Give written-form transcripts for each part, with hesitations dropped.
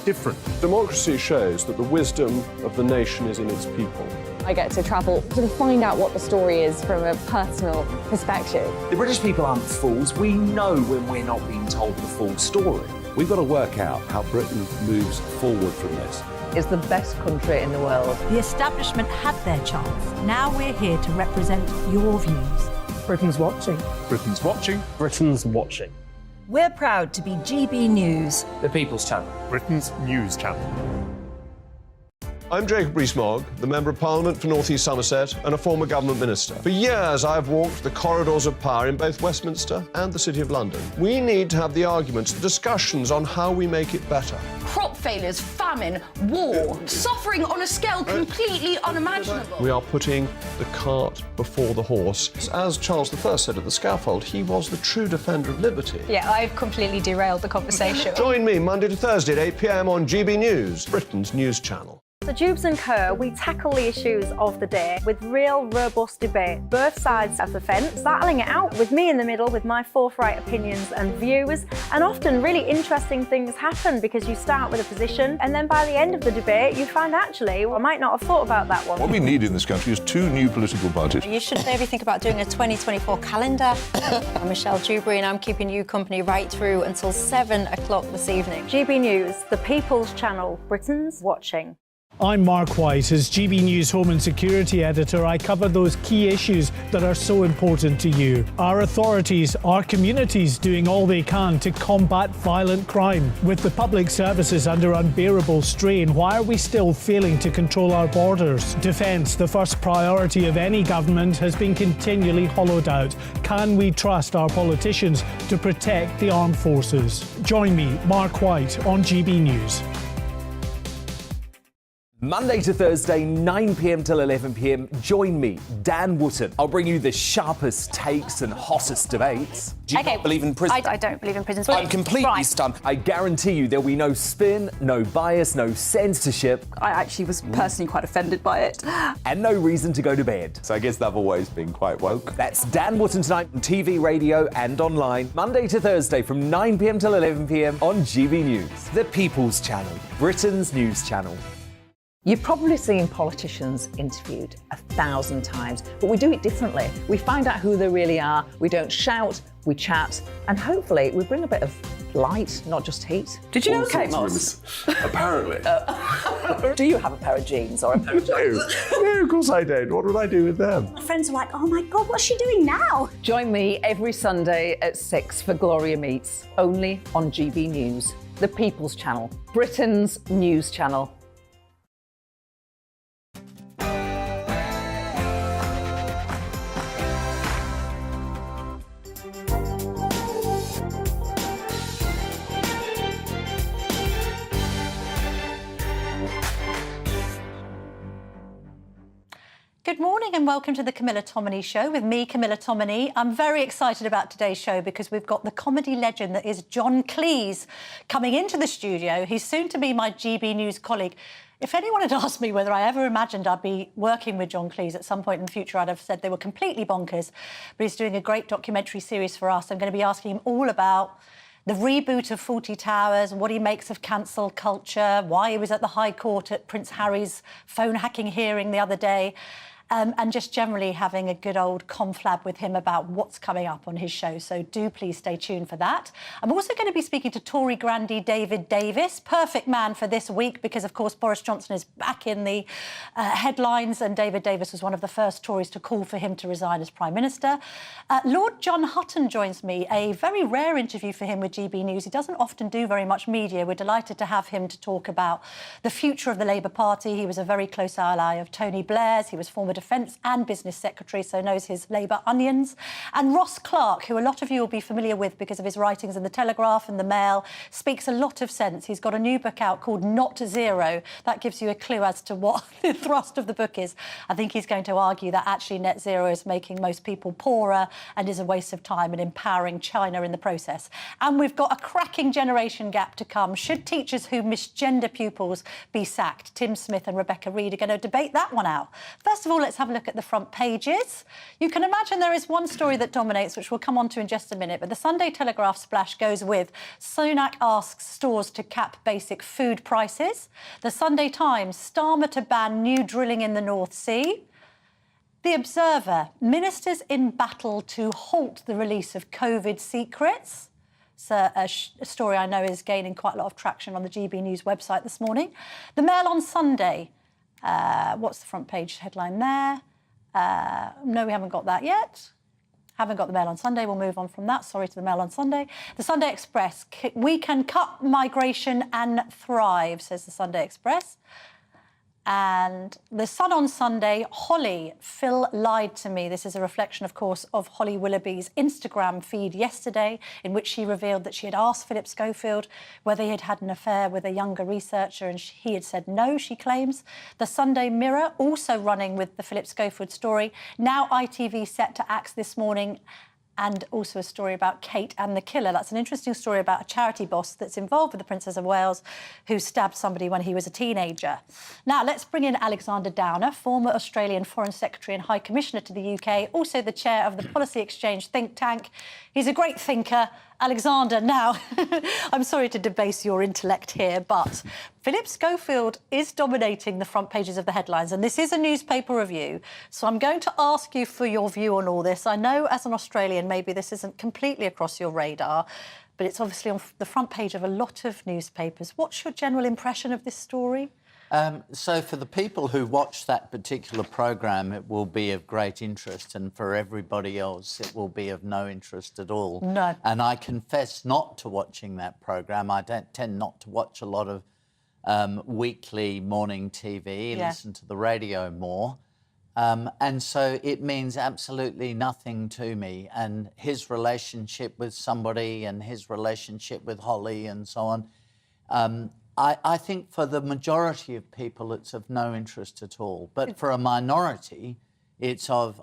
different. Democracy shows that the wisdom of the nation is in its people. I get to travel to find out what the story is from a personal perspective. The British people aren't fools. We know when we're not being told the full story. We've got to work out how Britain moves forward from this. It's the best country in the world. The establishment had their chance. Now we're here to represent your views. Britain's watching. Britain's watching. Britain's watching. We're proud to be GB News. The People's Channel. Britain's news channel. I'm Jacob Rees-Mogg, the Member of Parliament for North East Somerset and a former government minister. For years, I've walked the corridors of power in both Westminster and the City of London. We need to have the arguments, the discussions on how we make it better. Crop failures, famine, war, suffering on a scale completely unimaginable. We are putting the cart before the horse. As Charles I said at the scaffold, he was the true defender of liberty. Yeah, I've completely derailed the conversation. Join me Monday to Thursday at 8 p.m. on GB News, Britain's news channel. So Jubes and Kerr, we tackle the issues of the day with real, robust debate. Both sides of the fence, battling it out with me in the middle with my forthright opinions and views. And often really interesting things happen because you start with a position and then by the end of the debate you find actually, I might not have thought about that one. What we need in this country is two new political parties. You should maybe think about doing a 2024 calendar. I'm Michelle Dewberry and I'm keeping you company right through until 7 o'clock this evening. GB News, the People's Channel, Britain's watching. I'm Mark White. As GB News Home and Security Editor, I cover those key issues that are so important to you. Our authorities, our communities doing all they can to combat violent crime. With the public services under unbearable strain, why are we still failing to control our borders? Defence, the first priority of any government, has been continually hollowed out. Can we trust our politicians to protect the armed forces? Join me, Mark White, on GB News. Monday to Thursday, 9 p.m. till 11 p.m. Join me, Dan Wootton. I'll bring you the sharpest takes and hottest debates. Do you not believe in prisons? I don't believe in prisons. I'm completely stunned. I guarantee you there'll be no spin, no bias, no censorship. I actually was personally quite offended by it. And no reason to go to bed. So I guess they've always been quite woke. That's Dan Wootton tonight on TV, radio and online. Monday to Thursday from 9 p.m. till 11 p.m. on GB News. The People's Channel, Britain's news channel. You've probably seen politicians interviewed 1,000 times, but we do it differently. We find out who they really are, we don't shout, we chat, and hopefully we bring a bit of light, not just heat. Did you know Kate Moss? Apparently. Do you have a pair of jeans or a pair of jeans? No, of course I don't. What would I do with them? My friends are like, oh my God, what's she doing now? Join me every Sunday at 6 for Gloria Meets, only on GB News, the People's Channel, Britain's news channel. Good morning and welcome to the Camilla Tominey Show with me, Camilla Tominey. I'm very excited about today's show because we've got the comedy legend that is John Cleese coming into the studio. He's soon to be my GB News colleague. If anyone had asked me whether I ever imagined I'd be working with John Cleese at some point in the future, I'd have said they were completely bonkers. But he's doing a great documentary series for us. I'm going to be asking him all about the reboot of Fawlty Towers, what he makes of cancel culture, why he was at the High Court at Prince Harry's phone hacking hearing the other day. And just generally having a good old conflab with him about what's coming up on his show. So do please stay tuned for that. I'm also going to be speaking to Tory grandee David Davis, perfect man for this week because, of course, Boris Johnson is back in the headlines and David Davis was one of the first Tories to call for him to resign as Prime Minister. Lord John Hutton joins me, a very rare interview for him with GB News. He doesn't often do very much media. We're delighted to have him to talk about the future of the Labour Party. He was a very close ally of Tony Blair's. He was former Defence and Business Secretary, so knows his Labour onions. And Ross Clark, who a lot of you will be familiar with because of his writings in The Telegraph and The Mail, speaks a lot of sense. He's got a new book out called Not Zero. That gives you a clue as to what the thrust of the book is. I think he's going to argue that actually net zero is making most people poorer and is a waste of time and empowering China in the process. And we've got a cracking generation gap to come. Should teachers who misgender pupils be sacked? Tim Smith and Rebecca Reid are going to debate that one out. First of all, let's let's have a look at the front pages. You can imagine there is one story that dominates, which we'll come on to in just a minute, but the Sunday Telegraph splash goes with Sunak asks stores to cap basic food prices. The Sunday Times, Starmer to ban new drilling in the North Sea. The Observer, ministers in battle to halt the release of COVID secrets. It's a story I know is gaining quite a lot of traction on the GB News website this morning. The Mail on Sunday. What's the front page headline there? No, we haven't got that yet. Haven't got the Mail on Sunday. We'll move on from that. Sorry to the Mail on Sunday. The Sunday Express. We can cut migration and thrive, says the Sunday Express. And the Sun on Sunday, Holly, Phil lied to me. This is a reflection, of course, of Holly Willoughby's Instagram feed yesterday, in which she revealed that she had asked Philip Schofield whether he had had an affair with a younger researcher, and he had said no, she claims. The Sunday Mirror, also running with the Philip Schofield story. Now ITV set to axe this morning, and also a story about Kate and the Killer. That's an interesting story about a charity boss that's involved with the Princess of Wales who stabbed somebody when he was a teenager. Now, let's bring in Alexander Downer, former Australian Foreign Secretary and High Commissioner to the UK, also the chair of the Policy Exchange think tank. He's a great thinker. Alexander, now, I'm sorry to debase your intellect here, but Philip Schofield is dominating the front pages of the headlines, and this is a newspaper review, so I'm going to ask you for your view on all this. I know, as an Australian, maybe this isn't completely across your radar, but it's obviously on the front page of a lot of newspapers. What's your general impression of this story? So for the people who watch that particular programme, it will be of great interest, and for everybody else, it will be of no interest at all. No. And I confess not to watching that programme. I don't tend not to watch a lot of weekly morning TV, listen to the radio more. And so it means absolutely nothing to me. And his relationship with somebody and his relationship with Holly and so on, I think for the majority of people, it's of no interest at all. But for a minority, it's of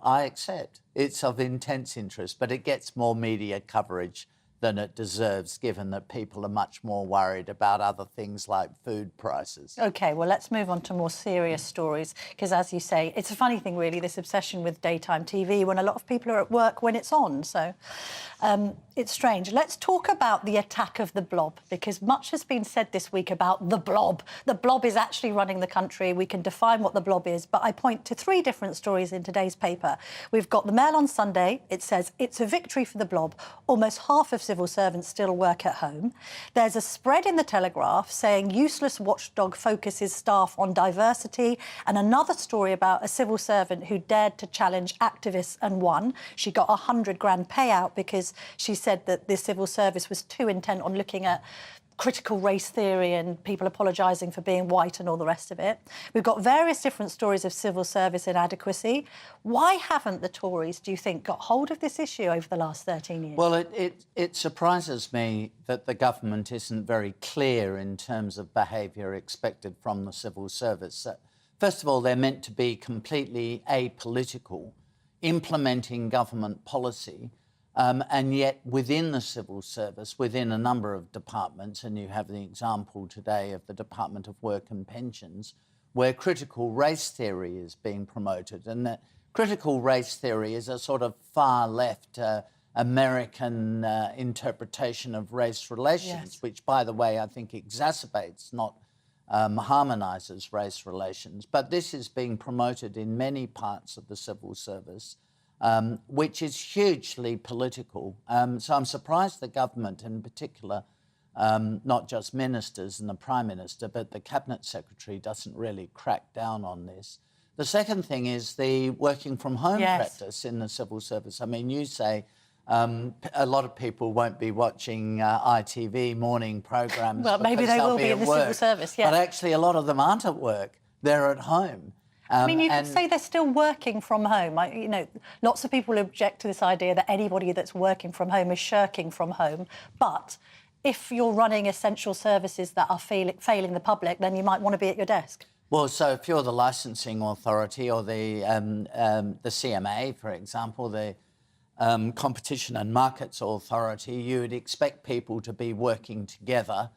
intense interest, but it gets more media coverage than it deserves, given that people are much more worried about other things like food prices. OK, well, let's move on to more serious stories, because, as you say, it's a funny thing, really, this obsession with daytime TV when a lot of people are at work when it's on, so it's strange. Let's talk about the attack of the blob, because much has been said this week about the blob. The blob is actually running the country. We can define what the blob is, but I point to three different stories in today's paper. We've got the Mail on Sunday. It says, it's a victory for the blob. Almost half of civil servants still work at home. There's a spread in the Telegraph saying useless watchdog focuses staff on diversity, and another story about a civil servant who dared to challenge activists and won. She got a $100,000 payout because she said that the civil service was too intent on looking at critical race theory and people apologising for being white and all the rest of it. We've got various different stories of civil service inadequacy. Why haven't the Tories, do you think, got hold of this issue over the last 13 years? Well, it surprises me that the government isn't very clear in terms of behaviour expected from the civil service. First of all, they're meant to be completely apolitical, implementing government policy. And yet within the civil service, within a number of departments, and you have the example today of the Department of Work and Pensions, where critical race theory is being promoted. And that critical race theory is a sort of far-left American interpretation of race relations, which, by the way, I think exacerbates, not harmonises race relations. But this is being promoted in many parts of the civil service, which is hugely political. So I'm surprised the government, in particular, not just ministers and the Prime Minister, but the Cabinet Secretary doesn't really crack down on this. The second thing is the working from home practice in the civil service. I mean, you say a lot of people won't be watching ITV morning programmes. Well, maybe they will be in the civil service, But actually, a lot of them aren't at work. They're at home. I mean, you could say they're still working from home. You know, lots of people object to this idea that anybody that's working from home is shirking from home. But if you're running essential services that are failing the public, then you might want to be at your desk. Well, so if you're the licensing authority or the CMA, for example, the Competition and Markets Authority, you would expect people to be working together,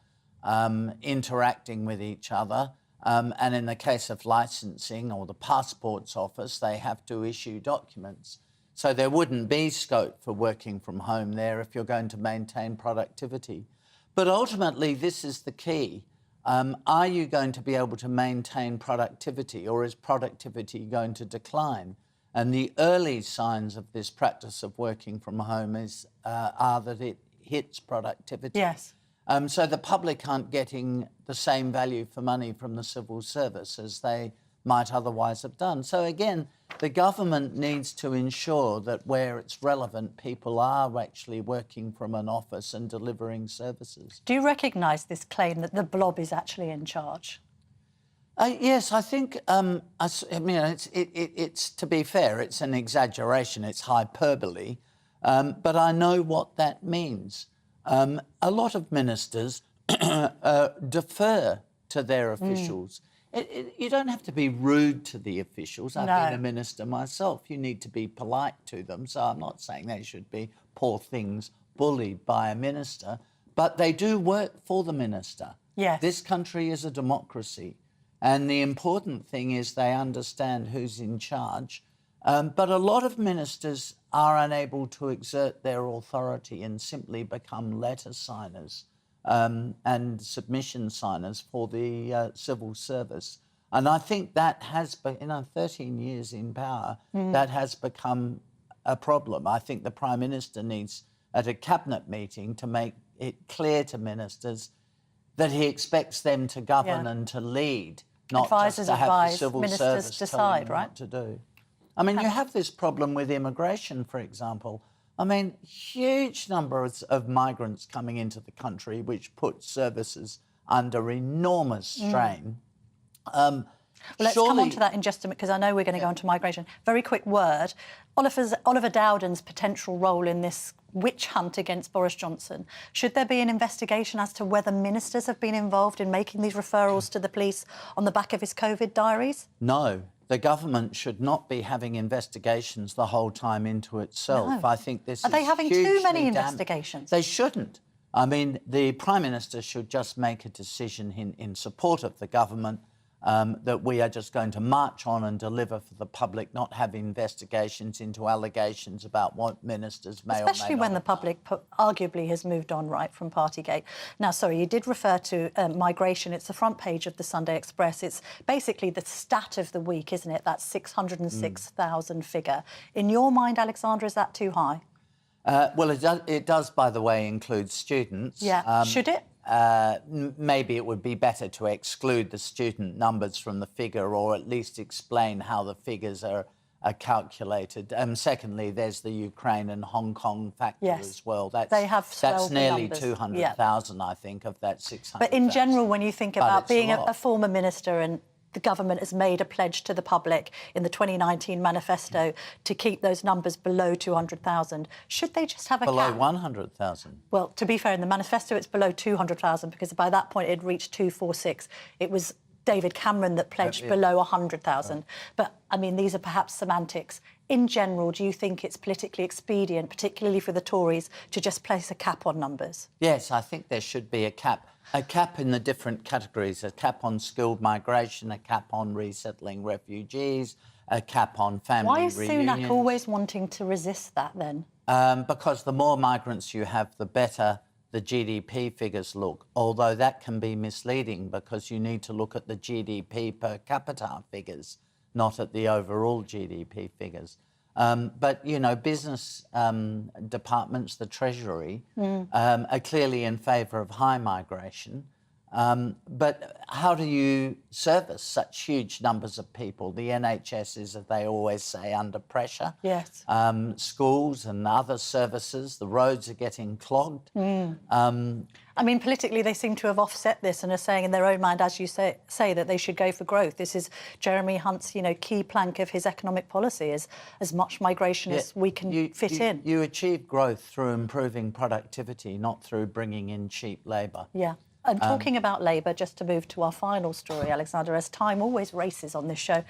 interacting with each other, And in the case of licensing or the passports office, they have to issue documents. So there wouldn't be scope for working from home there if you're going to maintain productivity. But ultimately, this is the key. Are you going to be able to maintain productivity, or is productivity going to decline? And the early signs of this practice of working from home are that it hits productivity. Yes. So the public aren't getting the same value for money from the civil service as they might otherwise have done. So again, the government needs to ensure that where it's relevant, people are actually working from an office and delivering services. Do you recognise this claim that the blob is actually in charge? Yes, I think, it's to be fair, it's an exaggeration, it's hyperbole, but I know what that means. A lot of ministers defer to their officials. You don't have to be rude to the officials. I've been a minister myself. You need to be polite to them. So I'm not saying they should be, poor things, bullied by a minister, but they do work for the minister. Yes. This country is a democracy, and the important thing is they understand who's in charge. But a lot of ministers are unable to exert their authority and simply become letter signers and submission signers for the civil service. And I think that has been, 13 years in power, that has become a problem. I think the Prime Minister needs, at a cabinet meeting, to make it clear to ministers that he expects them to govern and to lead, not Advisors just to have advise, the civil ministers service decide, telling them right? what to do. I mean, you have this problem with immigration, for example. I mean, huge numbers of migrants coming into the country, which puts services under enormous strain. Well, let's come on to that in just a minute, because I know we're going to go on to migration. Very quick word. Oliver Dowden's potential role in this witch hunt against Boris Johnson. Should there be an investigation as to whether ministers have been involved in making these referrals to the police on the back of his COVID diaries? No. The government should not be having investigations the whole time into itself. No. I think this Are they having too many hugely investigations? They shouldn't. I mean, the Prime Minister should just make a decision in support of the government that we are just going to march on and deliver for the public, not have investigations into allegations about what ministers may or may not. Especially when the public arguably has moved on, right, from Partygate. Now, sorry, you did refer to migration. It's the front page of the Sunday Express. It's basically the stat of the week, isn't it? That 606,000 figure. In your mind, Alexandra, is that too high? Well, it does, by the way, include students. Yeah. Should it? Maybe it would be better to exclude the student numbers from the figure, or at least explain how the figures are calculated. Secondly, there's the Ukraine and Hong Kong factor as well. That's nearly 200,000, I think, of that 600,000. But in general, when you think about being a former minister, and the government has made a pledge to the public in the 2019 manifesto to keep those numbers below 200,000. Should they just have a below cap? 100,000? Well, to be fair, in the manifesto it's below 200,000, because by that point it had reached 246. It was David Cameron that pledged below 100,000. Right. But, I mean, these are perhaps semantics. In general, do you think it's politically expedient, particularly for the Tories, to just place a cap on numbers? Yes, I think there should be a cap. A cap in the different categories, a cap on skilled migration, a cap on resettling refugees, a cap on family reunions. Why is Sunak always wanting to resist that, then? Because the more migrants you have, the better the GDP figures look, although that can be misleading because you need to look at the GDP per capita figures, not at the overall GDP figures. But, you know, business departments, the Treasury, are clearly in favour of high migration. But how do you service such huge numbers of people? The NHS is, as they always say, under pressure. Yes. Schools and other services, the roads are getting clogged. I mean, politically, they seem to have offset this and are saying in their own mind, as you say that they should go for growth. This is Jeremy Hunt's, key plank of his economic policy, is as much migration as we can fit in. You achieve growth through improving productivity, not through bringing in cheap labour. Yeah. And talking about Labour, just to move to our final story, Alexander, as time always races on this show,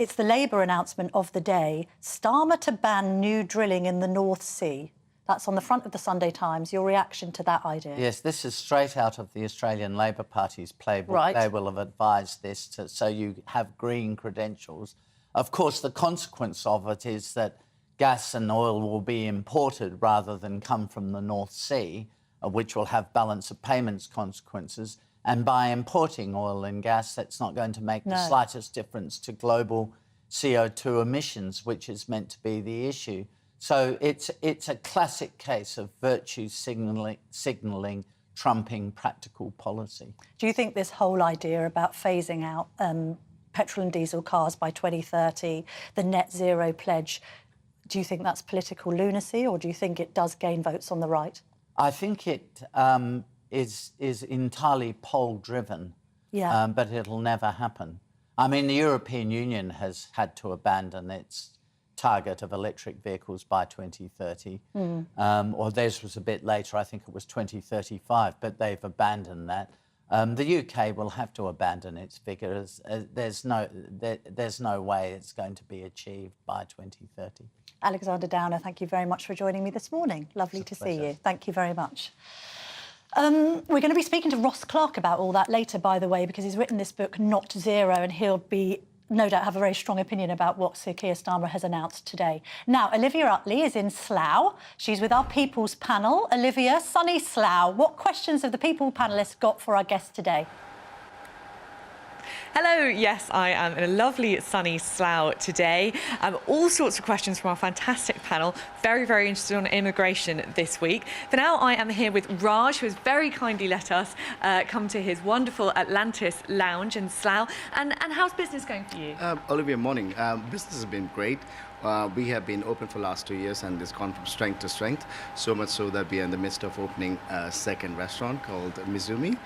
it's the Labour announcement of the day, Starmer to ban new drilling in the North Sea. That's on the front of the Sunday Times. Your reaction to that idea? Yes, this is straight out of the Australian Labor Party's playbook. Right. They will have advised this so you have green credentials. Of course, the consequence of it is that gas and oil will be imported rather than come from the North Sea, which will have balance of payments consequences. And by importing oil and gas, that's not going to make the slightest difference to global CO2 emissions, which is meant to be the issue. So it's a classic case of virtue signalling trumping practical policy. Do you think this whole idea about phasing out petrol and diesel cars by 2030, the net zero pledge, do you think that's political lunacy, or do you think it does gain votes on the right? I think it is entirely poll-driven, but it'll never happen. I mean, the European Union has had to abandon its target of electric vehicles by 2030, or theirs was a bit later, I think it was 2035, but they've abandoned that. The UK will have to abandon its figures. There's no way it's going to be achieved by 2030. Alexander Downer, thank you very much for joining me this morning. Lovely to see you. Thank you very much. We're going to be speaking to Ross Clark about all that later, by the way, because he's written this book, Not Zero, and he'll be, no doubt, have a very strong opinion about what Sir Keir Starmer has announced today. Now, Olivia Utley is in Slough. She's with our People's panel. Olivia, sunny Slough. What questions have the People panellists got for our guest today? Hello, yes, I am in a lovely sunny Slough today. All sorts of questions from our fantastic panel. Very, very interested on immigration this week. For now, I am here with Raj, who has very kindly let us come to his wonderful Atlantis lounge in Slough. And how's business going for you? Olivia, morning. Business has been great. We have been open for the last 2 years and it's gone from strength to strength, so much so that we are in the midst of opening a second restaurant called Mizumi.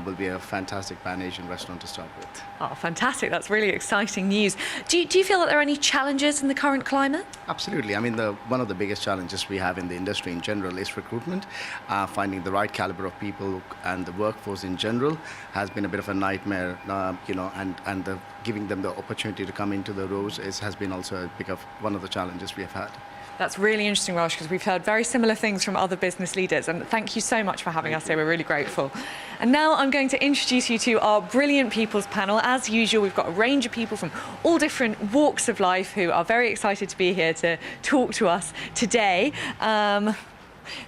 Will be a fantastic Pan-Asian restaurant to start with. Oh, fantastic. That's really exciting news. Do you feel that there are any challenges in the current climate? Absolutely. I mean, one of the biggest challenges we have in the industry in general is recruitment. Finding the right caliber of people and the workforce in general has been a bit of a nightmare, and giving them the opportunity to come into the roles has been also one of the challenges we have had. That's really interesting, Raj, because we've heard very similar things from other business leaders, and thank you so much for having us here. We're really grateful. And now I'm going to introduce you to our brilliant People's panel. As usual, we've got a range of people from all different walks of life who are very excited to be here to talk to us today.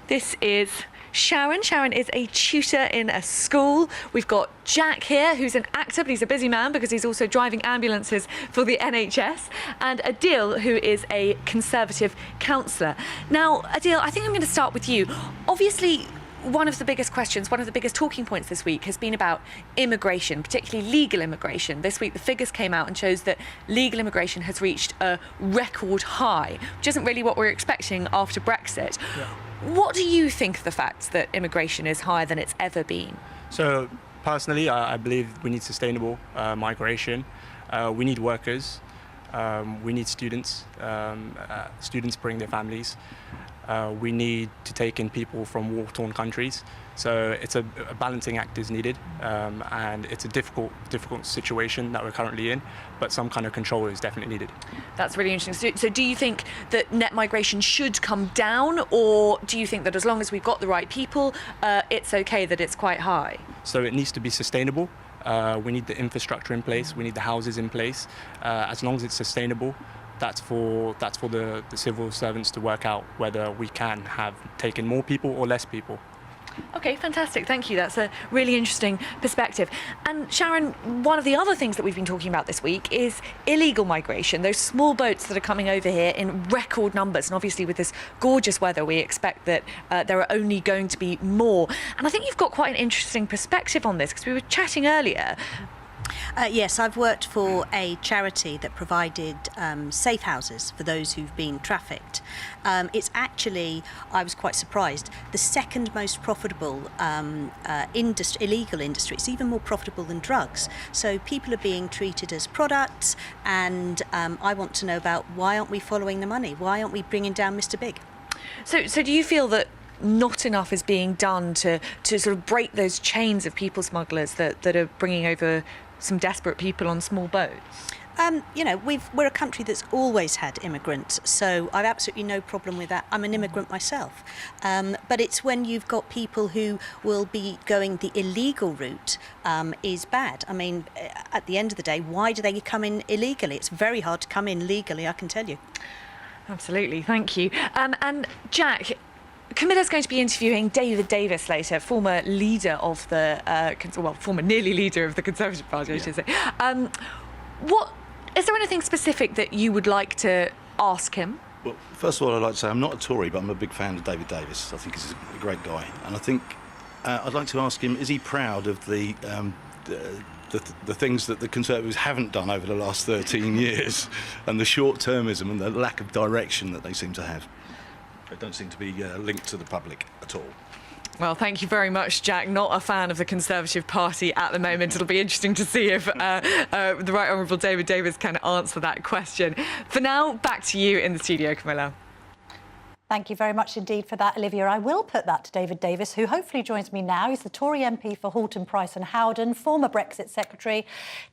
This is Sharon. Sharon is a tutor in a school. We've got Jack here, who's an actor, but he's a busy man because he's also driving ambulances for the NHS. And Adil, who is a Conservative councillor. Now, Adil, I think I'm going to start with you. Obviously, one of the biggest questions, one of the biggest talking points this week has been about immigration, particularly legal immigration. This week, the figures came out and shows that legal immigration has reached a record high, which isn't really what we're expecting after Brexit. Yeah. What do you think of the fact that immigration is higher than it's ever been? So, personally, I believe we need sustainable migration. We need workers. We need students. Students bring their families. We need to take in people from war-torn countries. So it's a balancing act is needed, and it's a difficult situation that we're currently in, but some kind of control is definitely needed. That's really interesting. So do you think that net migration should come down, or do you think that as long as we've got the right people, it's okay that it's quite high? So it needs to be sustainable. We need the infrastructure in place. We need the houses in place. As long as it's sustainable, that's for the civil servants to work out whether we can have taken more people or less people. OK, fantastic. Thank you. That's a really interesting perspective. And Sharon, one of the other things that we've been talking about this week is illegal migration, those small boats that are coming over here in record numbers. And obviously with this gorgeous weather, we expect that there are only going to be more. And I think you've got quite an interesting perspective on this, because we were chatting earlier. Yes, I've worked for a charity that provided safe houses for those who've been trafficked. It's actually, I was quite surprised, the second most profitable illegal industry. It's even more profitable than drugs. So people are being treated as products, and I want to know about why aren't we following the money? Why aren't we bringing down Mr. Big? So do you feel that not enough is being done to sort of break those chains of people smugglers that are bringing over some desperate people on small boats? We're a country that's always had immigrants, so I've absolutely no problem with that. I'm an immigrant myself. But it's when you've got people who will be going the illegal route is bad. I mean, at the end of the day, why do they come in illegally? It's very hard to come in legally, I can tell you. Absolutely, thank you. And Jack, Camilla's going to be interviewing David Davis later, former leader of the, former nearly leader of the Conservative Party, I should say. Is there anything specific that you would like to ask him? Well, first of all, I'd like to say I'm not a Tory, but I'm a big fan of David Davis. I think he's a great guy. And I think I'd like to ask him, is he proud of the things that the Conservatives haven't done over the last 13 years and the short-termism and the lack of direction that they seem to have? They don't seem to be linked to the public at all. Well, thank you very much, Jack. Not a fan of the Conservative Party at the moment. It'll be interesting to see if the Right Honourable David Davis can answer that question. For now, back to you in the studio, Camilla. Thank you very much indeed for that, Olivia. I will put that to David Davis, who hopefully joins me now. He's the Tory MP for Halton, Price and Howden, former Brexit Secretary.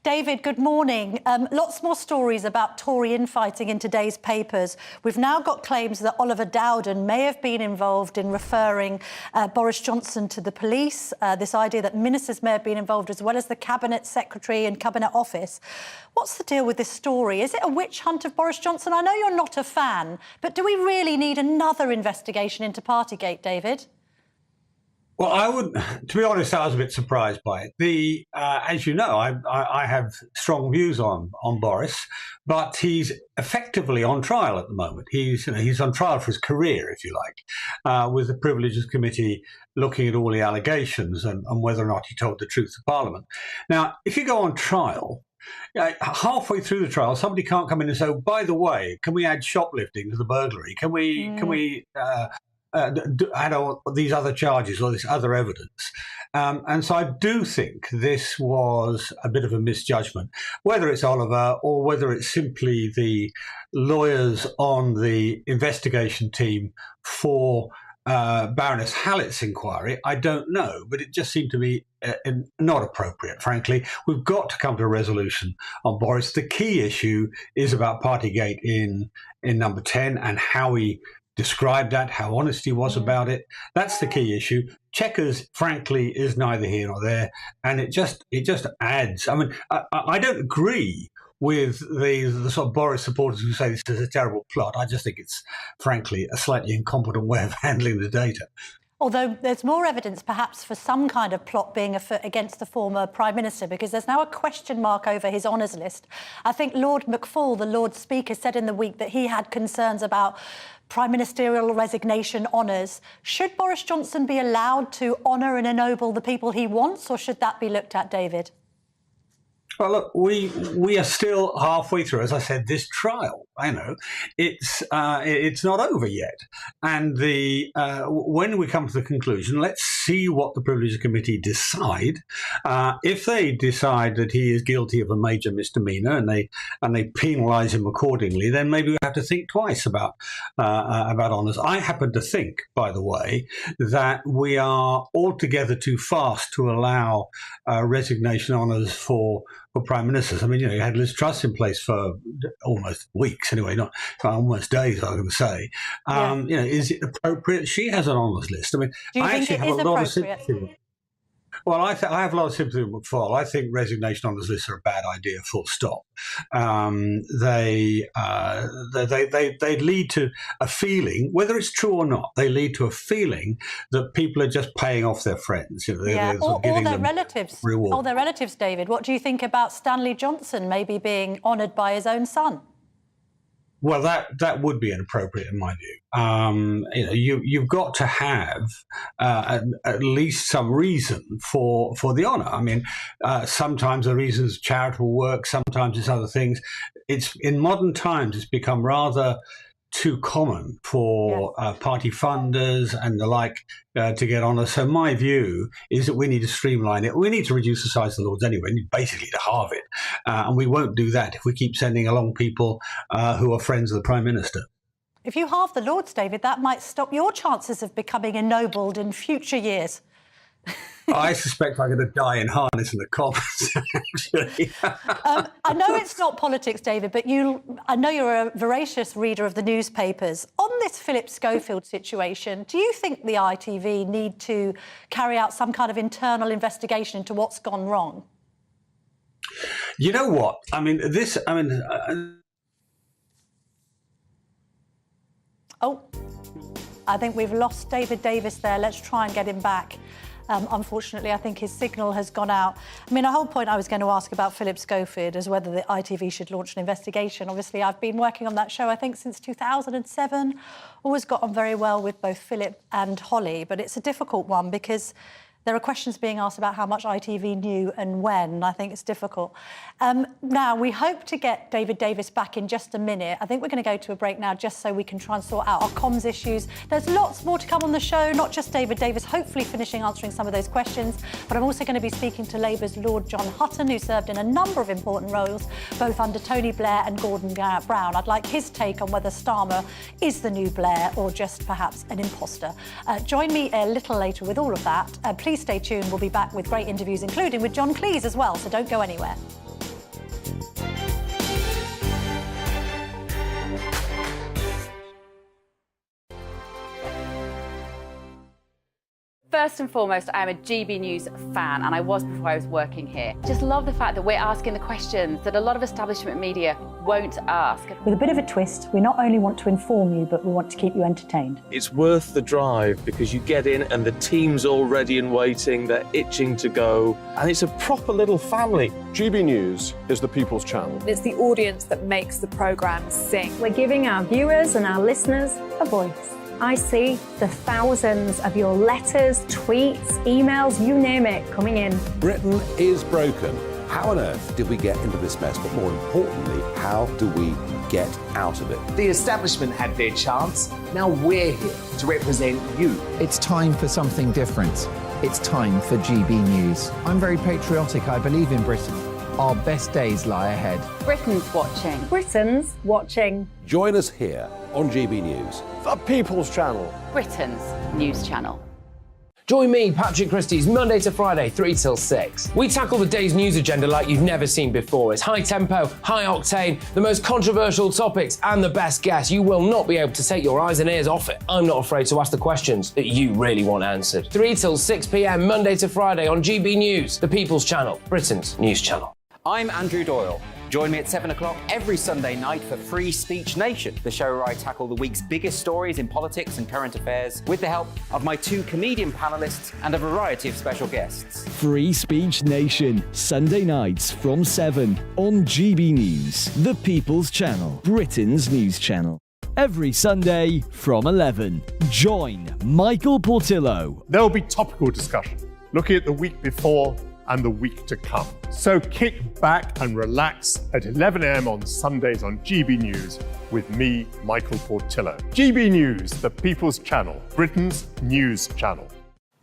David, good morning. Lots more stories about Tory infighting in today's papers. We've now got claims that Oliver Dowden may have been involved in referring Boris Johnson to the police, this idea that ministers may have been involved as well as the Cabinet Secretary and Cabinet Office. What's the deal with this story? Is it a witch hunt of Boris Johnson? I know you're not a fan, but do we really need another investigation into Partygate, David? Well, to be honest, I was a bit surprised by it. As you know, I have strong views on Boris, but he's effectively on trial at the moment. He's on trial for his career, if you like, with the Privileges Committee looking at all the allegations and whether or not he told the truth to Parliament. Now, if you go on trial, halfway through the trial, somebody can't come in and say, oh, by the way, can we add shoplifting to the burglary? Can we add all these other charges or this other evidence? And so I do think this was a bit of a misjudgment, whether it's Oliver or whether it's simply the lawyers on the investigation team for Baroness Hallett's inquiry. I don't know, but it just seemed to me not appropriate, frankly. We've got to come to a resolution on Boris. The key issue is about Partygate in number 10 and how he described that, how honest he was about it. That's the key issue. Chequers, frankly, is neither here nor there, and it just adds. I mean, I don't agree with the sort of Boris supporters who say this is a terrible plot. I just think it's, frankly, a slightly incompetent way of handling the data. Although there's more evidence perhaps for some kind of plot being afoot against the former Prime Minister, because there's now a question mark over his honours list. I think Lord McFall, the Lord Speaker, said in the week that he had concerns about Prime Ministerial resignation honours. Should Boris Johnson be allowed to honour and ennoble the people he wants, or should that be looked at, David? Well, look, we are still halfway through, as I said, this trial. I know it's not over yet, and when we come to the conclusion, let's see what the Privileges Committee decide. If they decide that he is guilty of a major misdemeanour and they penalise him accordingly, then maybe we have to think twice about honours. I happen to think, by the way, that we are altogether too fast to allow resignation honours for Prime Ministers. I mean, you had Liz Truss in place for almost weeks, anyway, not almost days, I was going to say. Is it appropriate? She has an honours list. I mean, I actually have a lot of sympathy with her. Well, I have a lot of sympathy with McFall. I think resignation honours lists are a bad idea, full stop. They lead to a feeling, whether it's true or not, they lead to a feeling that people are just paying off their friends. Or their relatives. Reward. Or their relatives, David. What do you think about Stanley Johnson maybe being honoured by his own son? Well, that would be inappropriate in my view. You've got to have at least some reason for the honour. I mean, sometimes the reason is charitable work, sometimes it's other things. It's in modern times it's become rather too common for party funders and the like to get honour. So my view is that we need to streamline it. We need to reduce the size of the Lords anyway, basically to halve it. And we won't do that if we keep sending along people who are friends of the Prime Minister. If you halve the Lords, David, that might stop your chances of becoming ennobled in future years. I suspect I'm going to die in harness in the comments, actually. I know it's not politics, David, but I know you're a voracious reader of the newspapers. On this Philip Schofield situation, do you think the ITV need to carry out some kind of internal investigation into what's gone wrong? You know what? Oh, I think we've lost David Davis there. Let's try and get him back. Unfortunately, I think his signal has gone out. I mean, the whole point I was going to ask about Philip Schofield is whether the ITV should launch an investigation. Obviously, I've been working on that show, I think, since 2007. Always got on very well with both Philip and Holly, but it's a difficult one because there are questions being asked about how much ITV knew and when. I think it's difficult. Now, we hope to get David Davis back in just a minute. I think we're going to go to a break now just so we can try and sort out our comms issues. There's lots more to come on the show, not just David Davis, hopefully finishing answering some of those questions, but I'm also going to be speaking to Labour's Lord John Hutton, who served in a number of important roles, both under Tony Blair and Gordon Brown. I'd like his take on whether Starmer is the new Blair or just perhaps an imposter. Join me a little later with all of that. Please stay tuned. We'll be back with great interviews, including with John Cleese as well, so don't go anywhere. First and foremost, I am a GB News fan, and I was before I was working here. Just love the fact that we're asking the questions that a lot of establishment media won't ask. With a bit of a twist, we not only want to inform you, but we want to keep you entertained. It's worth the drive because you get in and the team's all ready and waiting, they're itching to go, and it's a proper little family. GB News is the people's channel. It's the audience that makes the programme sing. We're giving our viewers and our listeners a voice. I see the thousands of your letters, tweets, emails, you name it, coming in. Britain is broken. How on earth did we get into this mess? But more importantly, how do we get out of it? The establishment had their chance. Now we're here to represent you. It's time for something different. It's time for GB News. I'm very patriotic. I believe in Britain. Our best days lie ahead. Britain's watching. Britain's watching. Join us here on GB News. The People's Channel. Britain's news channel. Join me, Patrick Christie's, Monday to Friday, 3 till 6. We tackle the day's news agenda like you've never seen before. It's high tempo, high octane, the most controversial topics, and the best guests. You will not be able to take your eyes and ears off it. I'm not afraid to ask the questions that you really want answered. 3 till 6 p.m, Monday to Friday on GB News, the People's Channel, Britain's news channel. I'm Andrew Doyle. Join me at 7 o'clock every Sunday night for Free Speech Nation, the show where I tackle the week's biggest stories in politics and current affairs with the help of my 2 comedian panellists and a variety of special guests. Free Speech Nation, Sunday nights from 7 on GB News, the People's Channel, Britain's news channel. Every Sunday from 11. Join Michael Portillo. There will be topical discussion, looking at the week before and the week to come. So kick back and relax at 11 a.m. on Sundays on GB News with me, Michael Portillo. GB News, the People's Channel, Britain's news channel.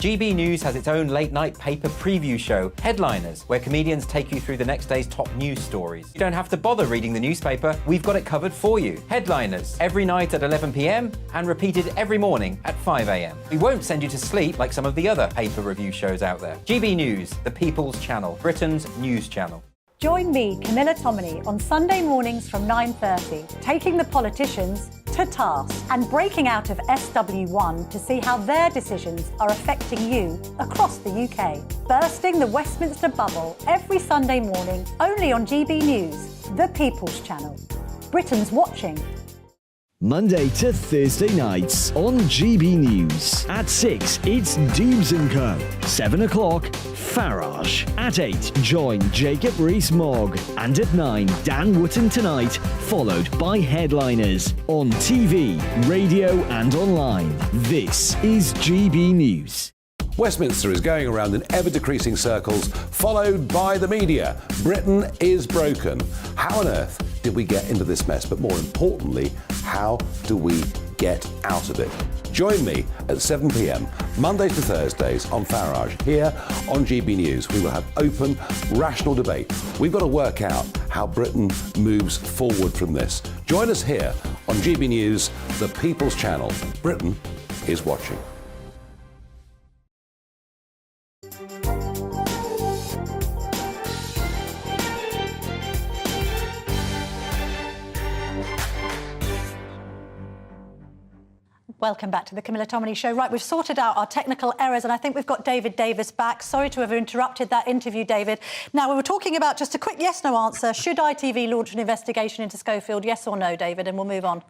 GB News has its own late-night paper preview show, Headliners, where comedians take you through the next day's top news stories. You don't have to bother reading the newspaper, we've got it covered for you. Headliners, every night at 11 p.m, and repeated every morning at 5 a.m. We won't send you to sleep like some of the other paper review shows out there. GB News, the People's Channel, Britain's news channel. Join me, Camilla Tominey, on Sunday mornings from 9:30, taking the politicians to task and breaking out of SW1 to see how their decisions are affecting you across the UK. Bursting the Westminster bubble every Sunday morning, only on GB News, the People's Channel. Britain's watching. Monday to Thursday nights on GB News. At 6, it's Dubes & Co. 7 o'clock, Farage. At 8, join Jacob Rees-Mogg. And at 9, Dan Wootton Tonight, followed by Headliners. On TV, radio and online. This is GB News. Westminster is going around in ever-decreasing circles, followed by the media. Britain is broken. How on earth did we get into this mess? But more importantly, how do we get out of it? Join me at 7 p.m, Mondays to Thursdays on Farage. Here on GB News, we will have open, rational debate. We've got to work out how Britain moves forward from this. Join us here on GB News, the People's Channel. Britain is watching. Welcome back to the Camilla Tominey Show. Right, we've sorted out our technical errors and I think we've got David Davis back. Sorry to have interrupted that interview, David. Now, we were talking about just a quick yes-no answer. Should ITV launch an investigation into Schofield? Yes or no, David? And we'll move on.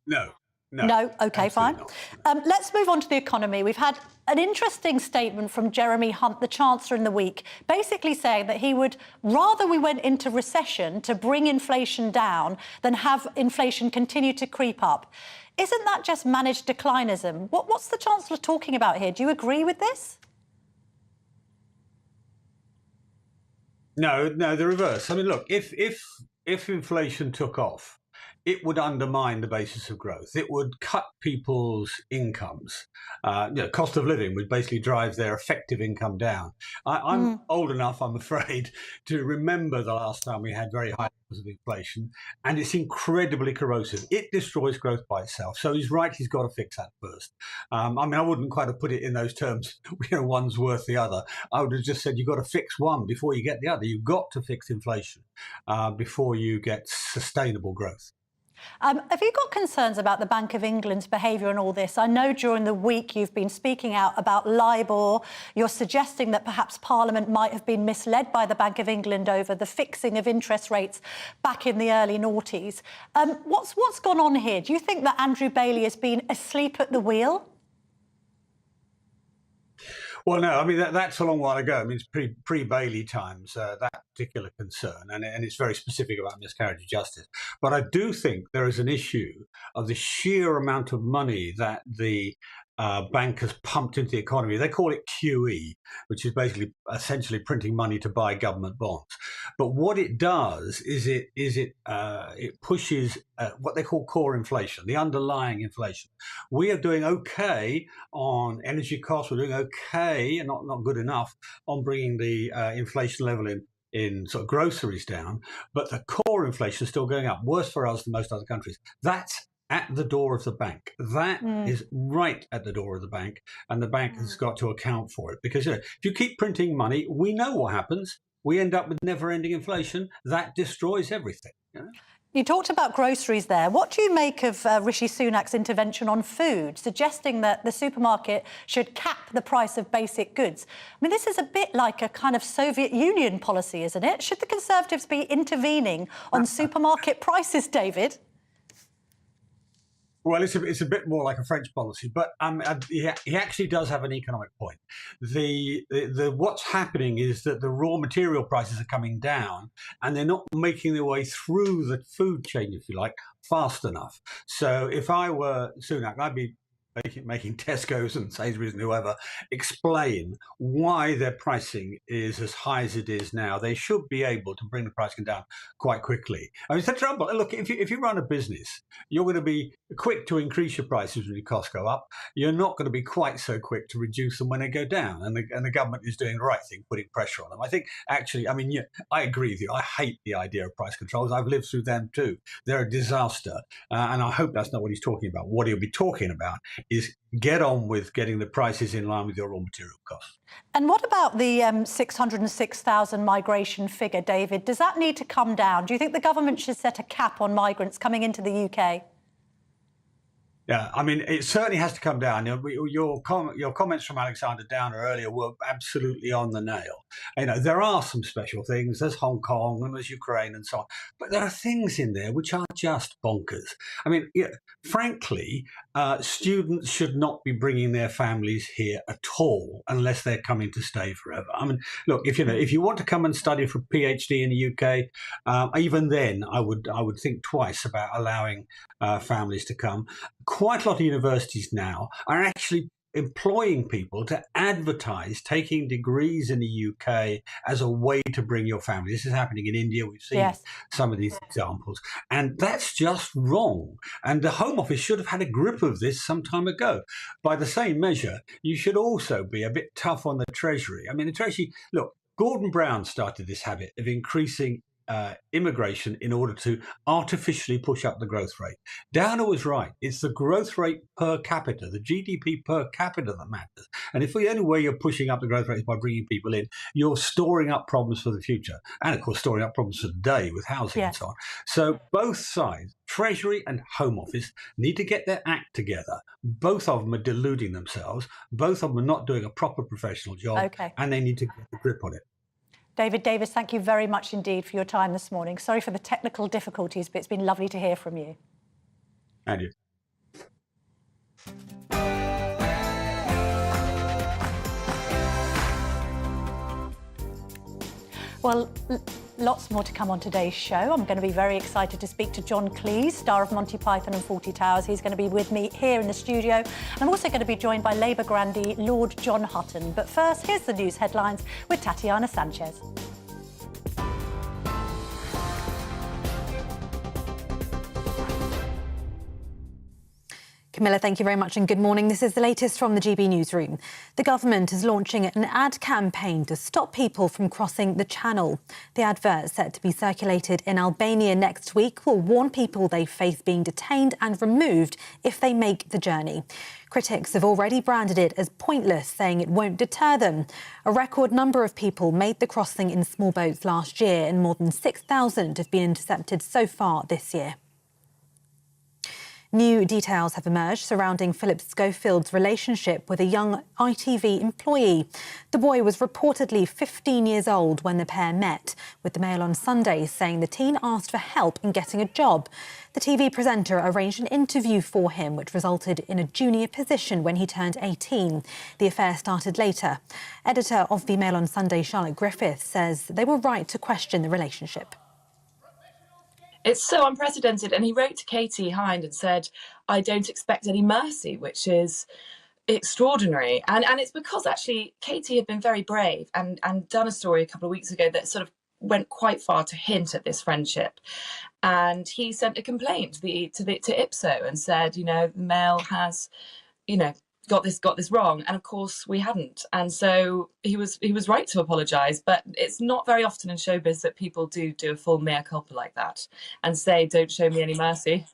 No. No? OK, fine. Let's move on to the economy. We've had an interesting statement from Jeremy Hunt, the Chancellor, in the week, basically saying that he would rather we went into recession to bring inflation down than have inflation continue to creep up. Isn't that just managed declinism? What's the Chancellor talking about here? Do you agree with this? No, the reverse. I mean, look, if inflation took off, it would undermine the basis of growth. It would cut people's incomes. Cost of living would basically drive their effective income down. I'm old enough, I'm afraid, to remember the last time we had very high levels of inflation, and it's incredibly corrosive. It destroys growth by itself. So he's right, he's got to fix that first. I mean, I wouldn't quite have put it in those terms, one's worth the other. I would have just said you've got to fix one before you get the other. You've got to fix inflation before you get sustainable growth. Have you got concerns about the Bank of England's behaviour in all this? I know during the week you've been speaking out about LIBOR. You're suggesting that perhaps Parliament might have been misled by the Bank of England over the fixing of interest rates back in the early noughties. What's gone on here? Do you think that Andrew Bailey has been asleep at the wheel? Well, no, I mean, that's a long while ago. I mean, it's pre-Bailey times, that particular concern, and it's very specific about miscarriage of justice. But I do think there is an issue of the sheer amount of money that the bank has pumped into the economy. They call it QE, which is basically essentially printing money to buy government bonds. But what it does is it pushes what they call core inflation, the underlying inflation. We are doing okay on energy costs. We're doing okay, and not good enough on bringing the inflation level in sort of groceries down. But the core inflation is still going up, worse for us than most other countries. That's at the door of the bank. That is right at the door of the bank, and the bank has got to account for it. Because if you keep printing money, we know what happens. We end up with never-ending inflation. That destroys everything. You talked about groceries there. What do you make of Rishi Sunak's intervention on food, suggesting that the supermarket should cap the price of basic goods? I mean, this is a bit like a kind of Soviet Union policy, isn't it? Should the Conservatives be intervening on supermarket prices, David? Well, it's a bit more like a French policy, but he actually does have an economic point. The what's happening is that the raw material prices are coming down, and they're not making their way through the food chain, if you like, fast enough. So if I were Sunak, I'd be making Tesco's and Sainsbury's and whoever explain why their pricing is as high as it is now. They should be able to bring the pricing down quite quickly. I mean, it's the trouble. Look, if you run a business, you're going to be quick to increase your prices when your costs go up. You're not going to be quite so quick to reduce them when they go down. And the government is doing the right thing, putting pressure on them. I think, actually, I mean, yeah, I agree with you. I hate the idea of price controls. I've lived through them too. They're a disaster. And I hope that's not what he's talking about. What he'll be talking about is get on with getting the prices in line with your raw material costs. And what about the 606,000 migration figure, David? Does that need to come down? Do you think the government should set a cap on migrants coming into the UK? Yeah, I mean, it certainly has to come down. Your comments from Alexander Downer earlier were absolutely on the nail. There are some special things. There's Hong Kong and there's Ukraine and so on. But there are things in there which are just bonkers. I mean, frankly, students should not be bringing their families here at all unless they're coming to stay forever. I mean, look, if you want to come and study for a PhD in the UK, even then, I would think twice about allowing families to come. Quite a lot of universities now are actually employing people to advertise taking degrees in the UK as a way to bring your family. This is happening in India. We've seen some of these examples. And that's just wrong. And the Home Office should have had a grip of this some time ago. By the same measure, you should also be a bit tough on the Treasury. I mean, the Treasury, look, Gordon Brown started this habit of increasing immigration in order to artificially push up the growth rate. Downer was right. It's the growth rate per capita, the GDP per capita that matters. And if the only way you're pushing up the growth rate is by bringing people in, you're storing up problems for the future. And of course, storing up problems for today with housing and so on. So both sides, Treasury and Home Office, need to get their act together. Both of them are deluding themselves. Both of them are not doing a proper professional job. And they need to get a grip on it. David Davis, thank you very much indeed for your time this morning. Sorry for the technical difficulties, but it's been lovely to hear from you. And you. Well, lots more to come on today's show. I'm going to be very excited to speak to John Cleese, star of Monty Python and Fawlty Towers. He's going to be with me here in the studio. And I'm also going to be joined by Labour grandee Lord John Hutton. But first, here's the news headlines with Tatiana Sanchez. Camilla, thank you very much and good morning. This is the latest from the GB newsroom. The government is launching an ad campaign to stop people from crossing the channel. The advert, set to be circulated in Albania next week, will warn people they face being detained and removed if they make the journey. Critics have already branded it as pointless, saying it won't deter them. A record number of people made the crossing in small boats last year, and more than 6,000 have been intercepted so far this year. New details have emerged surrounding Philip Schofield's relationship with a young ITV employee. The boy was reportedly 15 years old when the pair met, with the Mail on Sunday saying the teen asked for help in getting a job. The TV presenter arranged an interview for him, which resulted in a junior position when he turned 18. The affair started later. Editor of the Mail on Sunday, Charlotte Griffith, says they were right to question the relationship. It's so unprecedented. And he wrote to Katie Hind and said, "I don't expect any mercy," which is extraordinary. And it's because actually Katie had been very brave and done a story a couple of weeks ago that sort of went quite far to hint at this friendship. And he sent a complaint to Ipso and said, you know, the Mail has, you know, got this wrong, and of course we hadn't. And so he was right to apologise, but it's not very often in showbiz that people do a full mea culpa like that and say, "Don't show me any mercy."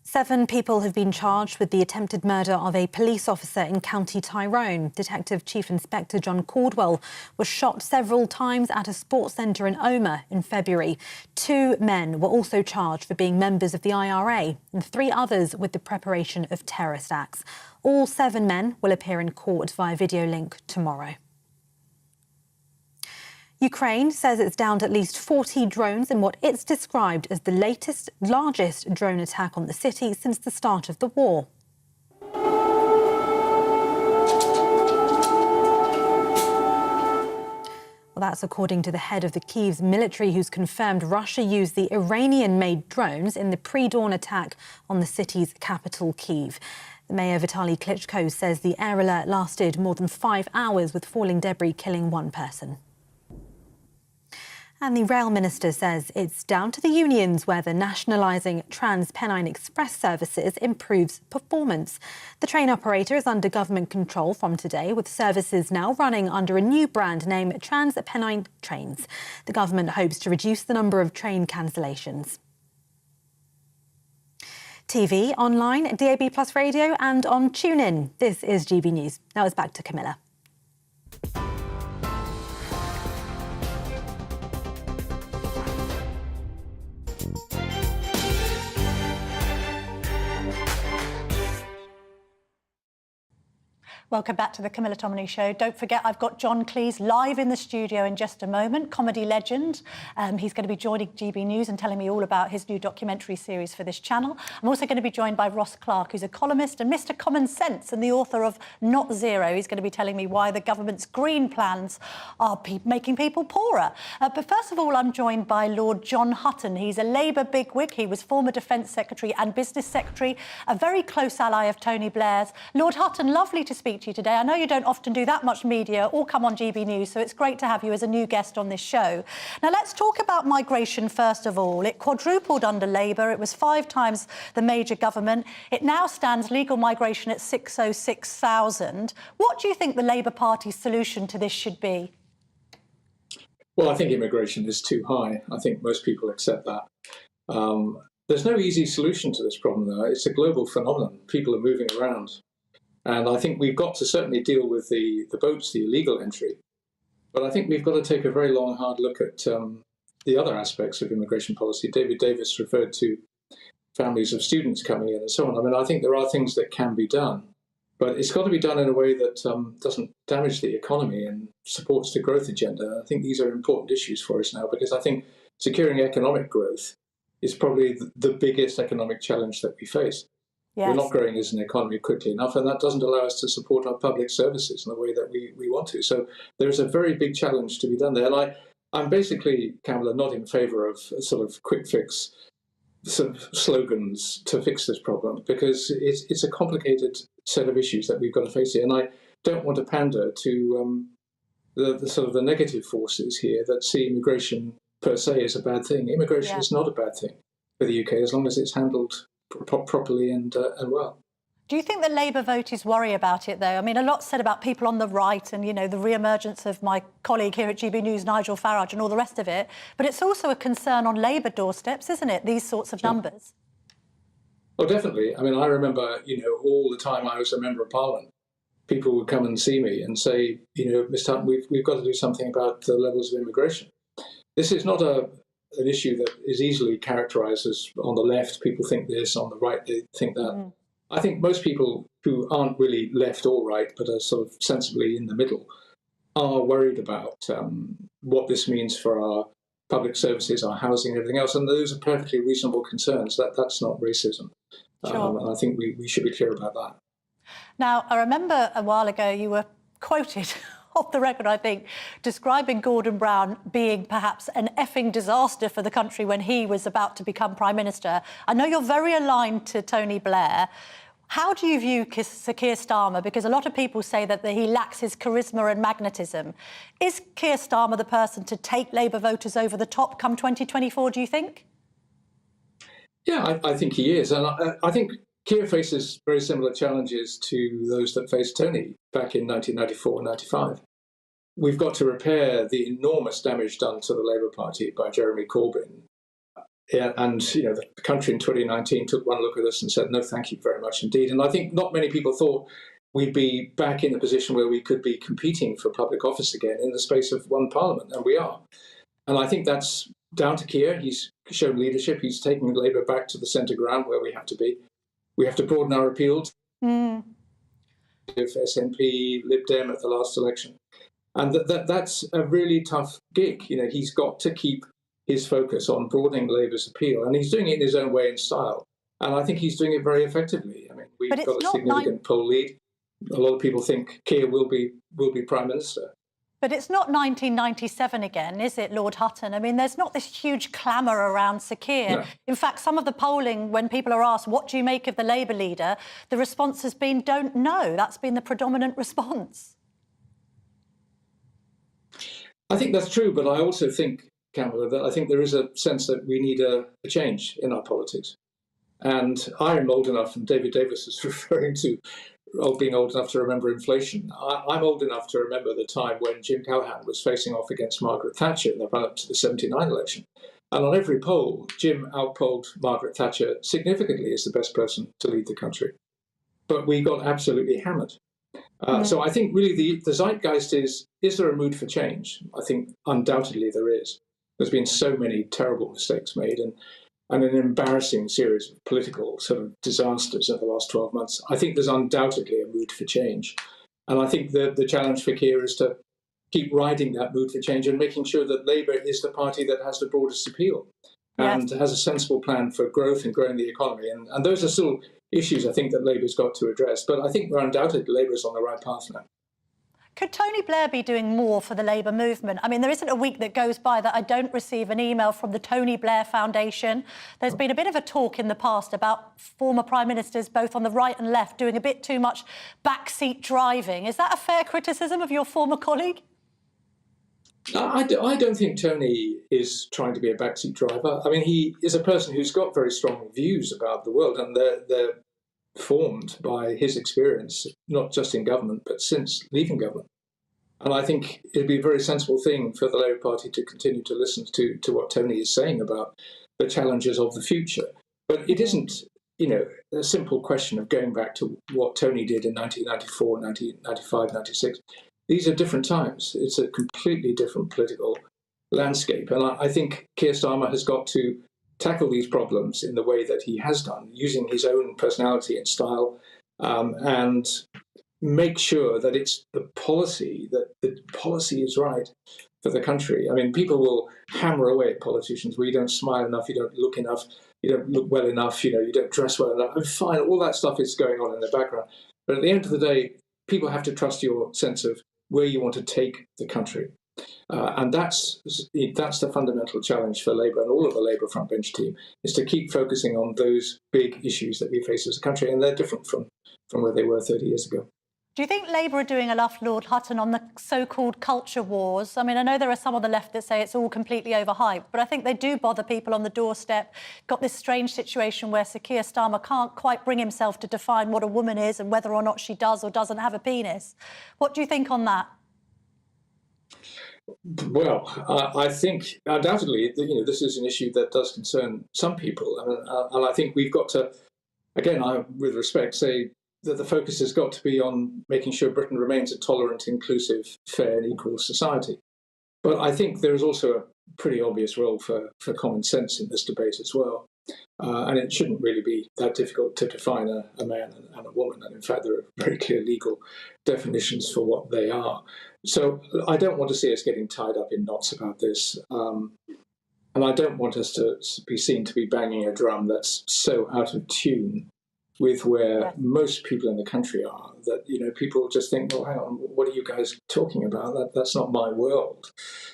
7 people have been charged with the attempted murder of a police officer in County Tyrone. Detective Chief Inspector John Caldwell was shot several times at a sports centre in Omer in February. 2 men were also charged for being members of the IRA and 3 others with the preparation of terrorist acts. All 7 men will appear in court via video link tomorrow. Ukraine says it's downed at least 40 drones in what it's described as the largest drone attack on the city since the start of the war. Well, that's according to the head of the Kyiv's military, who's confirmed Russia used the Iranian-made drones in the pre-dawn attack on the city's capital, Kyiv. The mayor, Vitaly Klitschko, says the air alert lasted more than 5 hours, with falling debris killing 1 person. And the rail minister says it's down to the unions whether nationalising Trans-Pennine Express services improves performance. The train operator is under government control from today, with services now running under a new brand name, Trans-Pennine Trains. The government hopes to reduce the number of train cancellations. TV, online, DAB+ radio and on TuneIn. This is GB News. Now it's back to Camilla. Welcome back to the Camilla Tominey Show. Don't forget, I've got John Cleese live in the studio in just a moment, comedy legend. He's going to be joining GB News and telling me all about his new documentary series for this channel. I'm also going to be joined by Ross Clark, who's a columnist and Mr. Common Sense and the author of Not Zero. He's going to be telling me why the government's green plans are making people poorer. But first of all, I'm joined by Lord John Hutton. He's a Labour bigwig. He was former Defence Secretary and Business Secretary, a very close ally of Tony Blair's. Lord Hutton, lovely to speak to you today. I know you don't often do that much media or come on GB News, so it's great to have you as a new guest on this show. Now, let's talk about migration first of all. It quadrupled under Labour. It was 5 times the major government. It now stands legal migration at 606,000. What do you think the Labour Party's solution to this should be? Well, I think immigration is too high. I think most people accept that. There's no easy solution to this problem, though. It's a global phenomenon. People are moving around. And I think we've got to certainly deal with the boats, the illegal entry. But I think we've got to take a very long, hard look at the other aspects of immigration policy. David Davis referred to families of students coming in and so on. I mean, I think there are things that can be done, but it's got to be done in a way that doesn't damage the economy and supports the growth agenda. I think these are important issues for us now, because I think securing economic growth is probably the biggest economic challenge that we face. Yes. We're not growing as an economy quickly enough, and that doesn't allow us to support our public services in the way that we want to. So there's a very big challenge to be done there. And I'm basically, Camilla, not in favour of a sort of quick fix sort of slogans to fix this problem, because it's a complicated set of issues that we've got to face here. And I don't want to pander to the sort of the negative forces here that see immigration per se as a bad thing. Immigration is not a bad thing for the UK as long as it's handled properly and well. Do you think the Labour voters worry about it, though? I mean, a lot said about people on the right and, you know, the re-emergence of my colleague here at GB News, Nigel Farage, and all the rest of it. But it's also a concern on Labour doorsteps, isn't it, these sorts of numbers? Well, definitely. I mean, I remember, you know, all the time I was a Member of Parliament, people would come and see me and say, you know, Mr. Hutton, we've got to do something about the levels of immigration. This is not an issue that is easily characterised as on the left, people think this, on the right, they think that. I think most people who aren't really left or right, but are sort of sensibly in the middle, are worried about what this means for our public services, our housing and everything else. And those are perfectly reasonable concerns. That's not racism. Sure. And I think we should be clear about that. Now, I remember a while ago you were quoted off the record, I think, describing Gordon Brown being perhaps an effing disaster for the country when he was about to become Prime Minister. I know you're very aligned to Tony Blair. How do you view Sir Keir Starmer? Because a lot of people say that he lacks his charisma and magnetism. Is Keir Starmer the person to take Labour voters over the top come 2024, do you think? Yeah, I think he is. And I think Keir faces very similar challenges to those that faced Tony back in 1994 and 95. We've got to repair the enormous damage done to the Labour Party by Jeremy Corbyn. And, you know, the country in 2019 took one look at us and said, no, thank you very much indeed. And I think not many people thought we'd be back in a position where we could be competing for public office again in the space of one parliament, and we are. And I think that's down to Keir. He's shown leadership. He's taken Labour back to the centre ground where we have to be. We have to broaden our appeal to SNP, Lib Dem at the last election. And that's a really tough gig. You know, he's got to keep his focus on broadening Labour's appeal, and he's doing it in his own way and style. And I think he's doing it very effectively. I mean, we've got a significant poll lead. A lot of people think Keir will be Prime Minister. But it's not 1997 again, is it, Lord Hutton? I mean, there's not this huge clamour around Sir Keir. No. In fact, some of the polling, when people are asked, what do you make of the Labour leader, the response has been, don't know. That's been the predominant response. I think that's true, but I also think, Camilla, that I think there is a sense that we need a change in our politics. And I am old enough, and David Davis is referring to being old enough to remember inflation. I'm old enough to remember the time when Jim Callaghan was facing off against Margaret Thatcher in the run-up to the 79 election. And on every poll, Jim outpolled Margaret Thatcher significantly as the best person to lead the country. But we got absolutely hammered. So I think really the zeitgeist is there a mood for change? I think undoubtedly there is. There's been so many terrible mistakes made and an embarrassing series of political sort of disasters over the last 12 months. I think there's undoubtedly a mood for change. And I think the challenge for Keir is to keep riding that mood for change and making sure that Labour is the party that has the broadest appeal and has a sensible plan for growth and growing the economy. And those are still issues I think that Labour's got to address. But I think undoubtedly Labour's on the right path now. Could Tony Blair be doing more for the Labour movement? I mean, there isn't a week that goes by that I don't receive an email from the Tony Blair Foundation. There's been a bit of a talk in the past about former Prime Ministers, both on the right and left, doing a bit too much backseat driving. Is that a fair criticism of your former colleague? I don't think Tony is trying to be a backseat driver. I mean, he is a person who's got very strong views about the world, and they're formed by his experience, not just in government, but since leaving government. And I think it'd be a very sensible thing for the Labour Party to continue to listen to what Tony is saying about the challenges of the future. But it isn't, a simple question of going back to what Tony did in 1994, 1995, 96. These are different times. It's a completely different political landscape. And I think Keir Starmer has got to tackle these problems in the way that he has done, using his own personality and style, and make sure that it's the policy is right for the country. I mean, people will hammer away at politicians. Well, you don't smile enough, you don't look enough, you don't look well enough, you don't dress well enough. And fine, all that stuff is going on in the background. But at the end of the day, people have to trust your sense of where you want to take the country. And that's the fundamental challenge for Labour and all of the Labour frontbench team, is to keep focusing on those big issues that we face as a country, and they're different from where they were 30 years ago. Do you think Labour are doing enough, Lord Hutton, on the so-called culture wars? I mean, I know there are some on the left that say it's all completely overhyped, but I think they do bother people on the doorstep. Got this strange situation where Sir Keir Starmer can't quite bring himself to define what a woman is and whether or not she does or doesn't have a penis. What do you think on that? Well, I think undoubtedly, this is an issue that does concern some people, and I think we've got to, again, with respect, say that the focus has got to be on making sure Britain remains a tolerant, inclusive, fair and equal society. But I think there is also a pretty obvious role for common sense in this debate as well. And it shouldn't really be that difficult to define a man and a woman. And in fact, there are very clear legal definitions for what they are. So I don't want to see us getting tied up in knots about this. And I don't want us to be seen to be banging a drum that's so out of tune with where most people in the country are, that people just think, well, hang on, what are you guys talking about? That's not my world.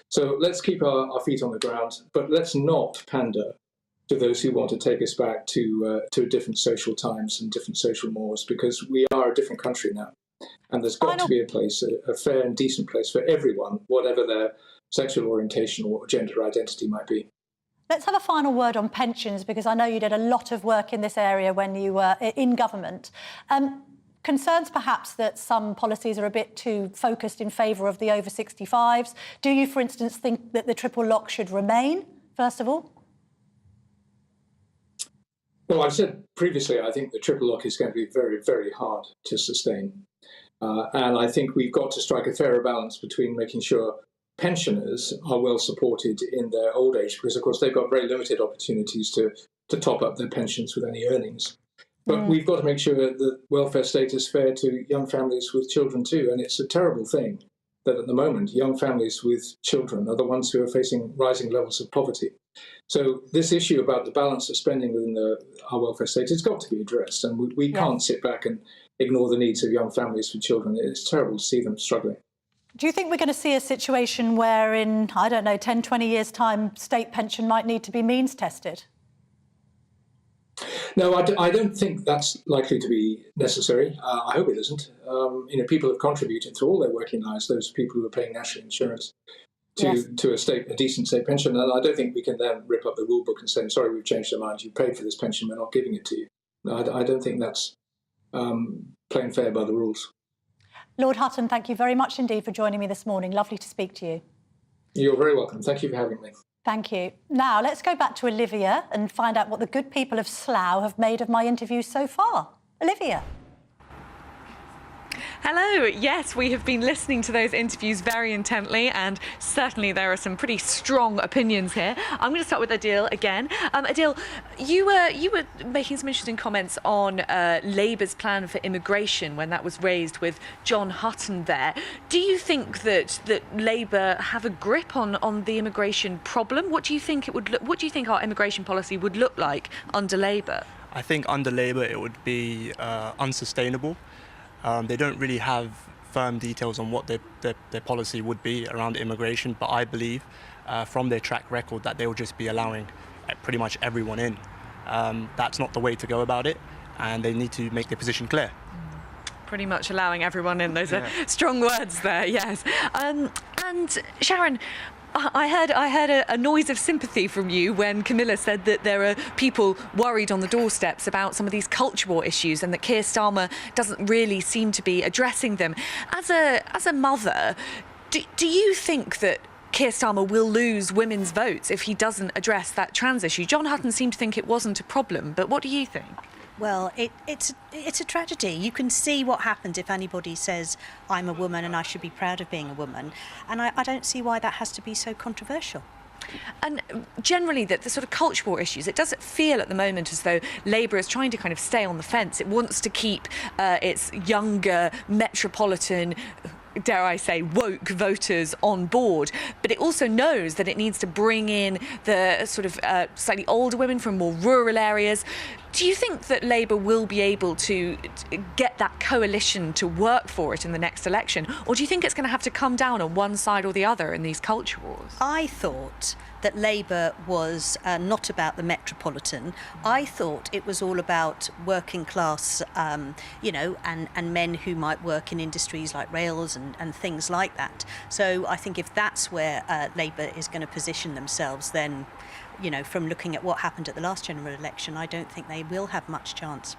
So let's keep our feet on the ground, but let's not pander to those who want to take us back to different social times and different social mores, because we are a different country now. And there's got to be a place, a fair and decent place for everyone, whatever their sexual orientation or gender identity might be. Let's have a final word on pensions, because I know you did a lot of work in this area when you were in government. Concerns perhaps that some policies are a bit too focused in favour of the over 65s. Do you, for instance, think that the triple lock should remain, first of all? Well, I've said previously, I think the triple lock is going to be very, very hard to sustain. And I think we've got to strike a fairer balance between making sure pensioners are well supported in their old age, because, of course, they've got very limited opportunities to top up their pensions with any earnings. But we've got to make sure that welfare state is fair to young families with children too. And it's a terrible thing that at the moment, young families with children are the ones who are facing rising levels of poverty. So this issue about the balance of spending within our welfare state has got to be addressed. And we can't sit back and ignore the needs of young families with children. It's terrible to see them struggling. Do you think we're going to see a situation where in, I don't know, 10, 20 years' time, state pension might need to be means tested? No, I don't think that's likely to be necessary. I hope it isn't. People have contributed through all their working lives, those people who are paying national insurance, to a decent state pension. And I don't think we can then rip up the rule book and say, sorry, we've changed our mind, you paid for this pension, we're not giving it to you. No, I don't think that's playing fair by the rules. Lord Hutton, thank you very much indeed for joining me this morning. Lovely to speak to you. You're very welcome. Thank you for having me. Thank you. Now, let's go back to Olivia and find out what the good people of Slough have made of my interview so far. Olivia. Hello. Yes, we have been listening to those interviews very intently, and certainly there are some pretty strong opinions here. I'm going to start with Adil again. Adil, you were making some interesting comments on Labour's plan for immigration when that was raised with John Hutton there. Do you think that Labour have a grip on the immigration problem? What do you think what do you think our immigration policy would look like under Labour? I think under Labour it would be unsustainable. They don't really have firm details on what their policy would be around immigration, but I believe from their track record that they'll just be allowing pretty much everyone in. That's not the way to go about it, and they need to make their position clear. Pretty much allowing everyone in. Those are strong words there, yes. And Sharon, I heard a noise of sympathy from you when Camilla said that there are people worried on the doorsteps about some of these culture war issues and that Keir Starmer doesn't really seem to be addressing them. As a mother, Do you think that Keir Starmer will lose women's votes if he doesn't address that trans issue? John Hutton seemed to think it wasn't a problem, but what do you think? Well, it's a tragedy. You can see what happens if anybody says, I'm a woman and I should be proud of being a woman. And I don't see why that has to be so controversial. And generally, the sort of culture war issues, it doesn't feel at the moment as though Labour is trying to kind of stay on the fence. It wants to keep its younger, metropolitan, dare I say, woke voters on board. But it also knows that it needs to bring in the sort of slightly older women from more rural areas. Do you think that Labour will be able to get that coalition to work for it in the next election? Or do you think it's going to have to come down on one side or the other in these culture wars? I thought that Labour was not about the metropolitan. I thought it was all about working class, you know, and men who might work in industries like rails and things like that. So I think if that's where Labour is going to position themselves, then, you know, from looking at what happened at the last general election, I don't think they will have much chance.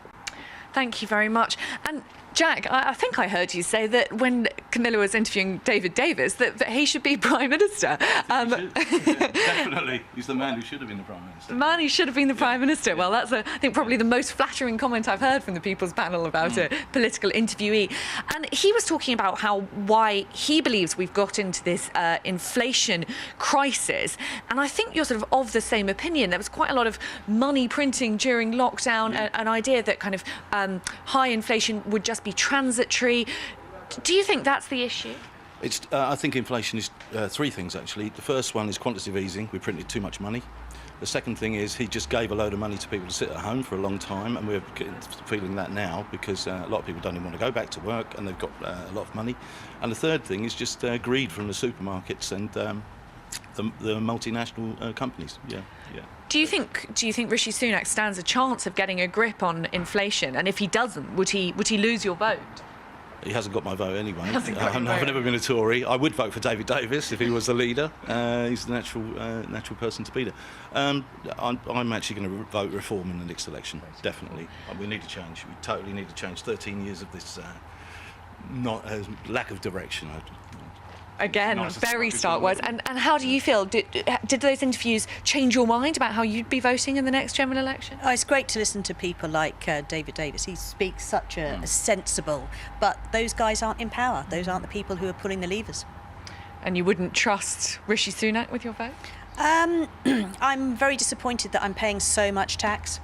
Thank you very much. And Jack, I think I heard you say that when Camilla was interviewing David Davis, that he should be Prime Minister. Definitely. He's the man who should have been the Prime Minister. The man who should have been the Prime Minister. Well, that's, I think, probably the most flattering comment I've heard from the People's Panel about a political interviewee. And he was talking about why he believes we've got into this inflation crisis. And I think you're sort of the same opinion. There was quite a lot of money printing during lockdown, an idea that kind of high inflation would just be transitory. Do you think that's the issue? I think inflation is three things, actually. The first one is quantitative easing. We printed too much money. The second thing is he just gave a load of money to people to sit at home for a long time, and we're feeling that now because a lot of people don't even want to go back to work and they've got a lot of money. And the third thing is just greed from the supermarkets and the multinational companies. Yeah. Do you think Rishi Sunak stands a chance of getting a grip on inflation? And if he doesn't, would he lose your vote? He hasn't got my vote anyway. I've never been a Tory. I would vote for David Davis if he was the leader. He's the natural person to be there. I'm actually going to vote reform in the next election, definitely. We need to change. We totally need to change. 13 years of this lack of direction. Again, very stark words. And how do you feel? Did those interviews change your mind about how you'd be voting in the next general election? Oh, it's great to listen to people like David Davis. He speaks such a sensible, but those guys aren't in power. Those aren't the people who are pulling the levers. And you wouldn't trust Rishi Sunak with your vote? I'm very disappointed that I'm paying so much tax.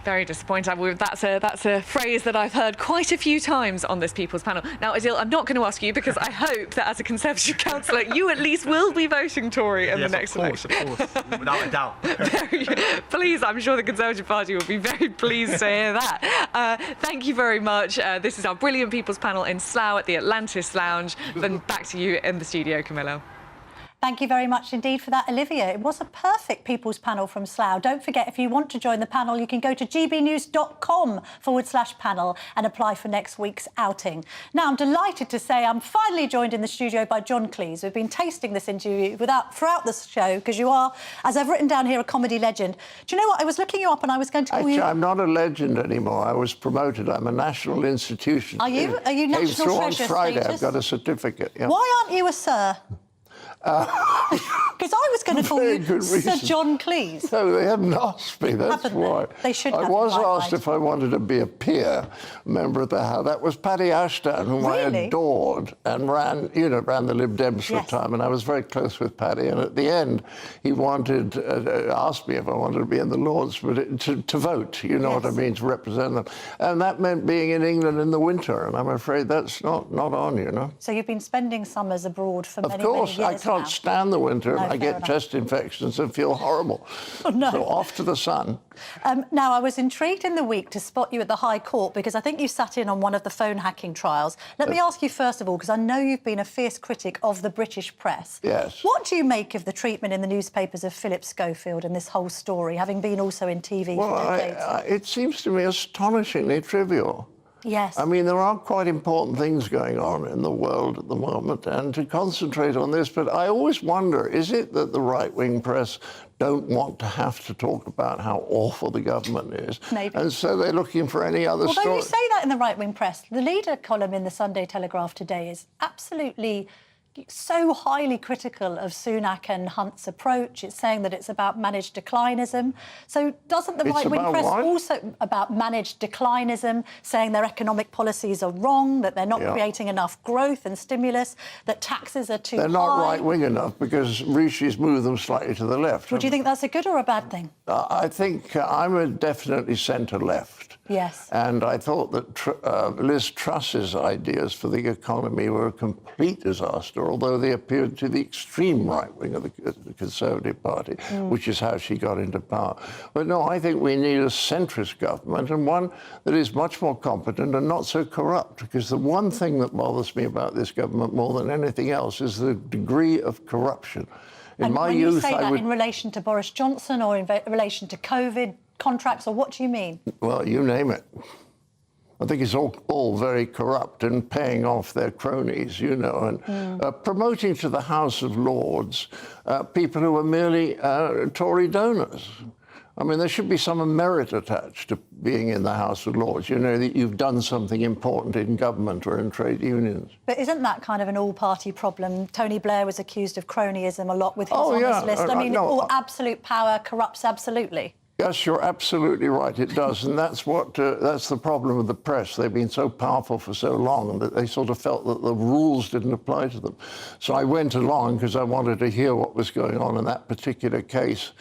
Very disappointed. That's a phrase that I've heard quite a few times on this People's Panel. Now, Adil, I'm not going to ask you because I hope that as a Conservative councillor, you at least will be voting Tory in the next election. Of course, without a doubt. Please, I'm sure the Conservative Party will be very pleased to hear that. Thank you very much. This is our brilliant People's Panel in Slough at the Atlantis Lounge. Then back to you in the studio, Camilla. Thank you very much indeed for that, Olivia. It was a perfect People's Panel from Slough. Don't forget, if you want to join the panel, you can go to gbnews.com/panel and apply for next week's outing. Now, I'm delighted to say I'm finally joined in the studio by John Cleese. We've been tasting this interview throughout the show because you are, as I've written down here, a comedy legend. Do you know what? I was looking you up and I was going to call you... I'm not a legend anymore. I was promomed. I'm a national institution. Are you? Are you national treasure on Friday. status? I've got a certificate. Yeah. Why aren't you a sir? Because I was going to call you Sir John Cleese. No, they haven't asked me, that's why. They should I have. was asked if I wanted to be a peer member of the House. That was Paddy Ashton, whom I adored and ran the Lib Dems for a time, and I was very close with Paddy. And at the end, he asked me if I wanted to be in the Lords, but to vote, you know what I mean, to represent them. And that meant being in England in the winter, and I'm afraid that's not on, you know. So you've been spending summers abroad for many years. Of course, I can't stand the winter. No, I get chest infections and feel horrible. Oh, no. So off to the sun. Now, I was intrigued in the week to spot you at the High Court because I think you sat in on one of the phone hacking trials. Let me ask you first of all, because I know you've been a fierce critic of the British press. Yes. What do you make of the treatment in the newspapers of Philip Schofield and this whole story, having been also in TV for decades? It seems to me astonishingly trivial. Yes. I mean, there are quite important things going on in the world at the moment, and to concentrate on this, but I always wonder, is it that the right-wing press don't want to have to talk about how awful the government is? Maybe. And so they're looking for any other story. Although you say that in the right-wing press, the leader column in the Sunday Telegraph today is absolutely so highly critical of Sunak and Hunt's approach. It's saying that it's about managed declinism. So doesn't the right-wing press also about managed declinism, saying their economic policies are wrong, that they're not creating enough growth and stimulus, that taxes are too high? They're not right-wing enough because Rishi's moved them slightly to the left. Would you think that's a good or a bad thing? I think I'm definitely centre-left. Yes. And I thought that Liz Truss's ideas for the economy were a complete disaster, although they appeared to the extreme right wing of the Conservative Party, which is how she got into power. But no, I think we need a centrist government, and one that is much more competent and not so corrupt, because the one thing that bothers me about this government more than anything else is the degree of corruption. In relation to Boris Johnson or in relation to COVID contracts, or what do you mean? Well, you name it. I think it's all very corrupt and paying off their cronies, you know, and promoting to the House of Lords people who are merely Tory donors. I mean, there should be some merit attached to being in the House of Lords, you know, that you've done something important in government or in trade unions. But isn't that kind of an all-party problem? Tony Blair was accused of cronyism a lot with his honours list. I mean, all absolute power corrupts absolutely. Yes, you're absolutely right, it does. And that's that's the problem with the press. They've been so powerful for so long that they sort of felt that the rules didn't apply to them. So I went along because I wanted to hear what was going on in that particular case.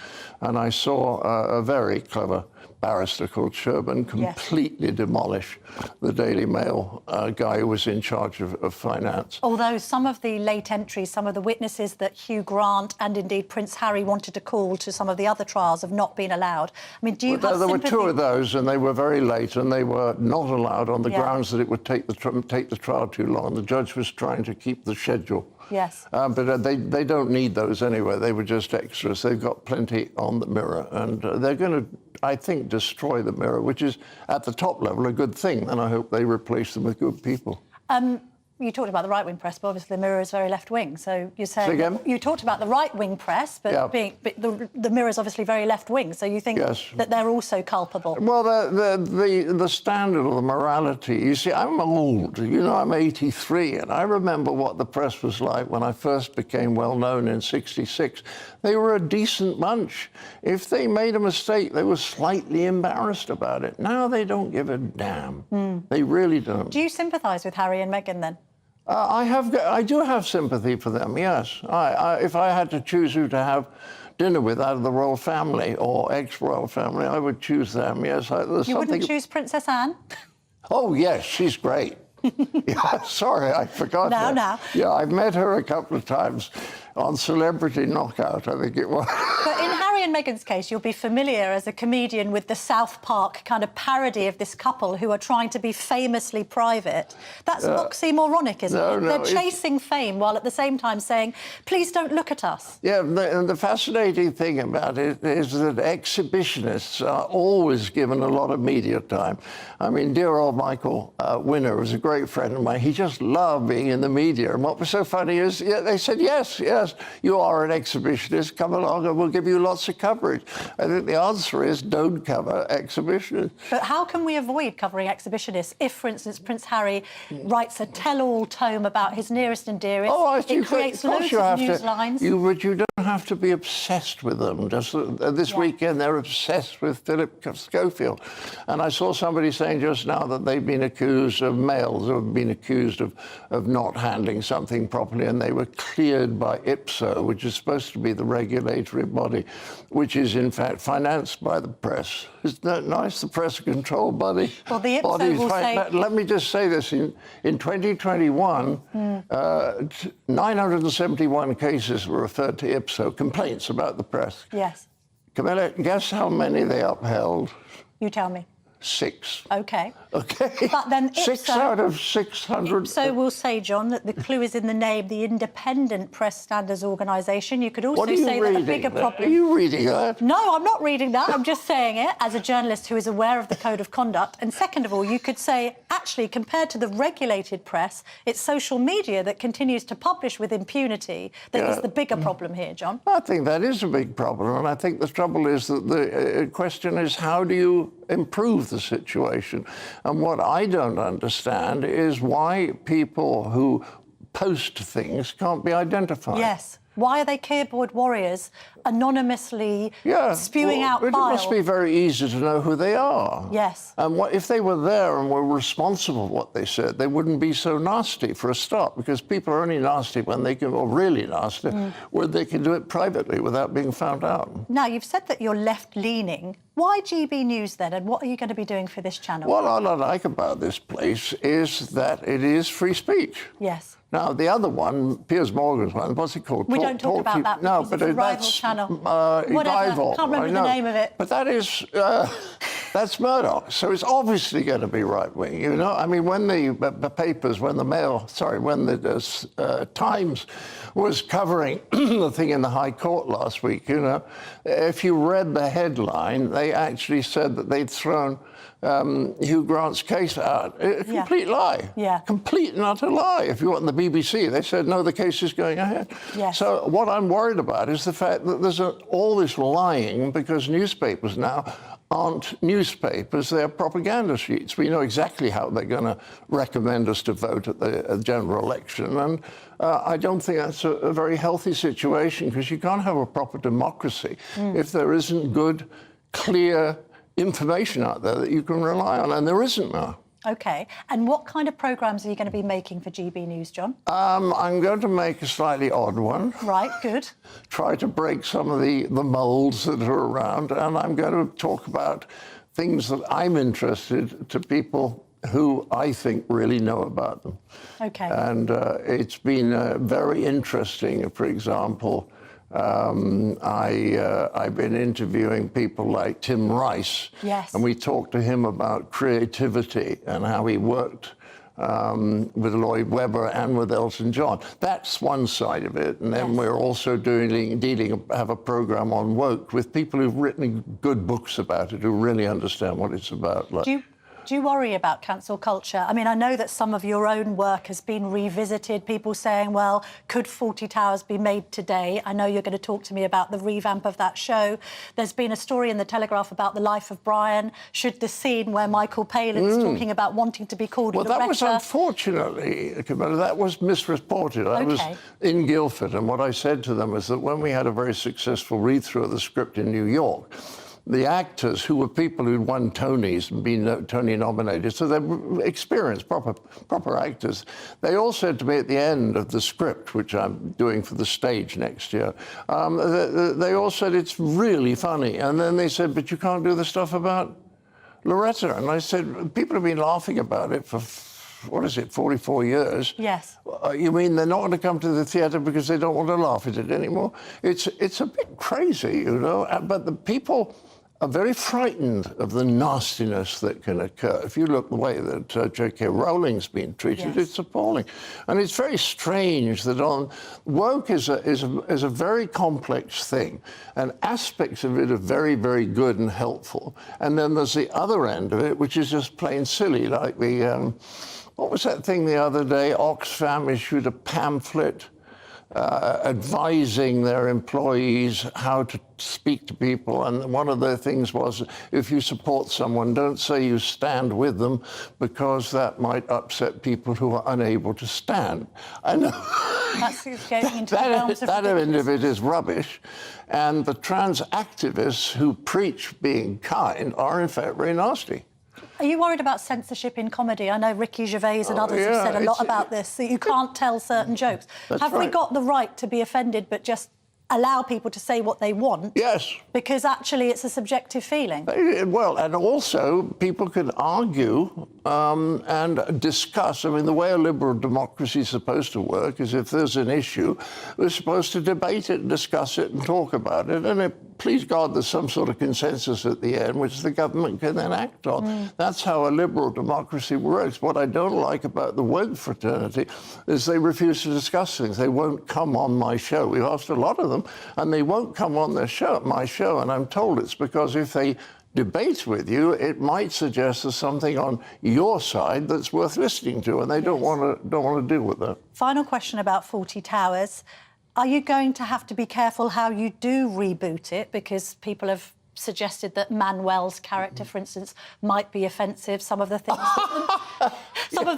And I saw a very clever barrister called Sherburn completely demolish the Daily Mail guy who was in charge of finance. Although some of the late entries, some of the witnesses that Hugh Grant and indeed Prince Harry wanted to call to some of the other trials have not been allowed. I mean, do you have There were two of those, and they were very late, and they were not allowed on the grounds that it would take the trial too long. The judge was trying to keep the schedule. Yes. But they don't need those anyway. They were just extras. They've got plenty on the Mirror, and they're going to, I think, destroy the Mirror, which is, at the top level, a good thing. And I hope they replace them with good people. You talked about the right-wing press, but obviously the Mirror is very left-wing. So you're saying... Say again? You talked about the right-wing press, but, the Mirror is obviously very left-wing. So you think that they're also culpable? Well, the standard of the morality... You see, I'm old. You know, I'm 83, and I remember what the press was like when I first became well-known in '66. They were a decent bunch. If they made a mistake, they were slightly embarrassed about it. Now they don't give a damn. They really don't. Do you sympathise with Harry and Meghan, then? I do have sympathy for them, yes. If I had to choose who to have dinner with out of the royal family or ex-royal family, I would choose them, yes. You wouldn't choose Princess Anne? Oh, yes, she's great. Yeah, sorry, I forgot that. No. Yeah, I've met her a couple of times on Celebrity Knockout, I think it was. But in Harry and Meghan's case, you'll be familiar as a comedian with the South Park kind of parody of this couple who are trying to be famously private. That's oxymoronic, isn't it? They're chasing fame while at the same time saying, please don't look at us. Yeah, and the fascinating thing about it is that exhibitionists are always given a lot of media time. I mean, dear old Michael Winner was a great friend of mine. He just loved being in the media. And what was so funny is they said, yes, you are an exhibitionist. Come along and we'll give you lots of coverage. I think the answer is don't cover exhibitionists. But how can we avoid covering exhibitionists if, for instance, Prince Harry writes a tell-all tome about his nearest and dearest? It creates loads of news lines. But you don't have to be obsessed with them. Just this weekend, they're obsessed with Philip Schofield. And I saw somebody saying just now that they've been accused of males who have been accused of not handling something properly, and they were cleared by IPSO, which is supposed to be the regulatory body, which is in fact financed by the press. Isn't that nice? The press control body. Well, the IPSO will say... Let me just say this. In 2021, 971 cases were referred to IPSO, complaints about the press. Yes. Camilla, guess how many they upheld? You tell me. 6. OK. OK. But then 6 out of 600. IPSO will say, John, that the clue is in the name, the Independent Press Standards Organisation. You could also say that the bigger problem... Are you reading that? No, I'm not reading that. I'm just saying it as a journalist who is aware of the code of conduct. And second of all, you could say, actually, compared to the regulated press, it's social media that continues to publish with impunity that is the bigger problem here, John. I think that is a big problem. And I think the trouble is that the question is, how do you improve the situation? And what I don't understand is why people who post things can't be identified. Yes. Why are they keyboard warriors anonymously spewing out It bile? must be very easy to know who they are. Yes. And if they were there and were responsible for what they said, they wouldn't be so nasty for a start, because people are only nasty when they can, or really nasty, when they can do it privately without being found out. Now, you've said that you're left-leaning. Why GB News then, and what are you going to be doing for this channel? What I like about this place is that it is free speech. Yes. Now, the other one, Piers Morgan's one, what's it called? We don't talk about that No, because but it's a rival that's channel. Whatever. I can't remember the name of it. But that is, that's Murdoch. So it's obviously going to be right-wing, you know? I mean, when the papers, when the Times was covering the thing in the High Court last week, you know, if you read the headline, they actually said that they'd thrown Hugh Grant's case out. A complete lie. Yeah. Complete and utter lie. If you want the BBC, they said, no, the case is going ahead. Yes. So what I'm worried about is the fact that there's all this lying, because newspapers now aren't newspapers, they're propaganda sheets. We know exactly how they're going to recommend us to vote at the general election. And I don't think that's a very healthy situation, because you can't have a proper democracy if there isn't good, clear information out there that you can rely on, and there isn't now. OK. And what kind of programmes are you going to be making for GB News, John? I'm going to make a slightly odd one. Right, good. Try to break some of the moulds that are around, and I'm going to talk about things that I'm interested to people who I think really know about them. OK. And it's been very interesting. For example, I've been interviewing people like Tim Rice. Yes. And we talked to him about creativity and how he worked with Lloyd Webber and with Elton John. That's one side of it. And then we're also have a program on woke with people who've written good books about it, who really understand what it's about. Like, Do you worry about cancel culture? I mean, I know that some of your own work has been revisited, people saying, well, could Fawlty Towers be made today? I know you're going to talk to me about the revamp of that show. There's been a story in The Telegraph about the life of Brian. Should the scene where Michael Palin's talking about wanting to be called Loretta... Well, that was unfortunately, Camilla, that was misreported. I was in Guildford, and what I said to them was that when we had a very successful read-through of the script in New York, the actors, who were people who'd won Tonys and been Tony nominated, so they're experienced, proper actors, they all said to me at the end of the script, which I'm doing for the stage next year, they all said, it's really funny. And then they said, but you can't do the stuff about Loretta. And I said, people have been laughing about it for, 44 years? Yes. You mean they're not going to come to the theatre because they don't want to laugh at it anymore? It's a bit crazy, you know, but the people are very frightened of the nastiness that can occur. If you look the way that J.K. Rowling's been treated, it's appalling. And it's very strange that woke is a very complex thing, and aspects of it are very, very good and helpful. And then there's the other end of it, which is just plain silly, like the... what was that thing the other day? Oxfam issued a pamphlet advising their employees how to speak to people. And one of their things was, if you support someone, don't say you stand with them, because that might upset people who are unable to stand. I know. That's going into the realms of that end of it is rubbish. And the trans activists who preach being kind are, in fact, very nasty. Are you worried about censorship in comedy? I know Ricky Gervais and others have said a lot about this, that you can't tell certain jokes. Have we got the right to be offended but just allow people to say what they want? Yes. Because actually it's a subjective feeling. Well, and also people can argue and discuss. I mean, the way a liberal democracy is supposed to work is if there's an issue, we're supposed to debate it and discuss it and talk about it. And please God, there's some sort of consensus at the end, which the government can then act on. That's how a liberal democracy works. What I don't like about the woke fraternity is they refuse to discuss things. They won't come on my show. We've asked a lot of them, and they won't come on my show. And I'm told it's because if they debate with you, it might suggest there's something on your side that's worth listening to, and they don't want to deal with that. Final question about Fawlty Towers. Are you going to have to be careful how you do reboot it, because people have suggested that Manuel's character, for instance, might be offensive. Some of the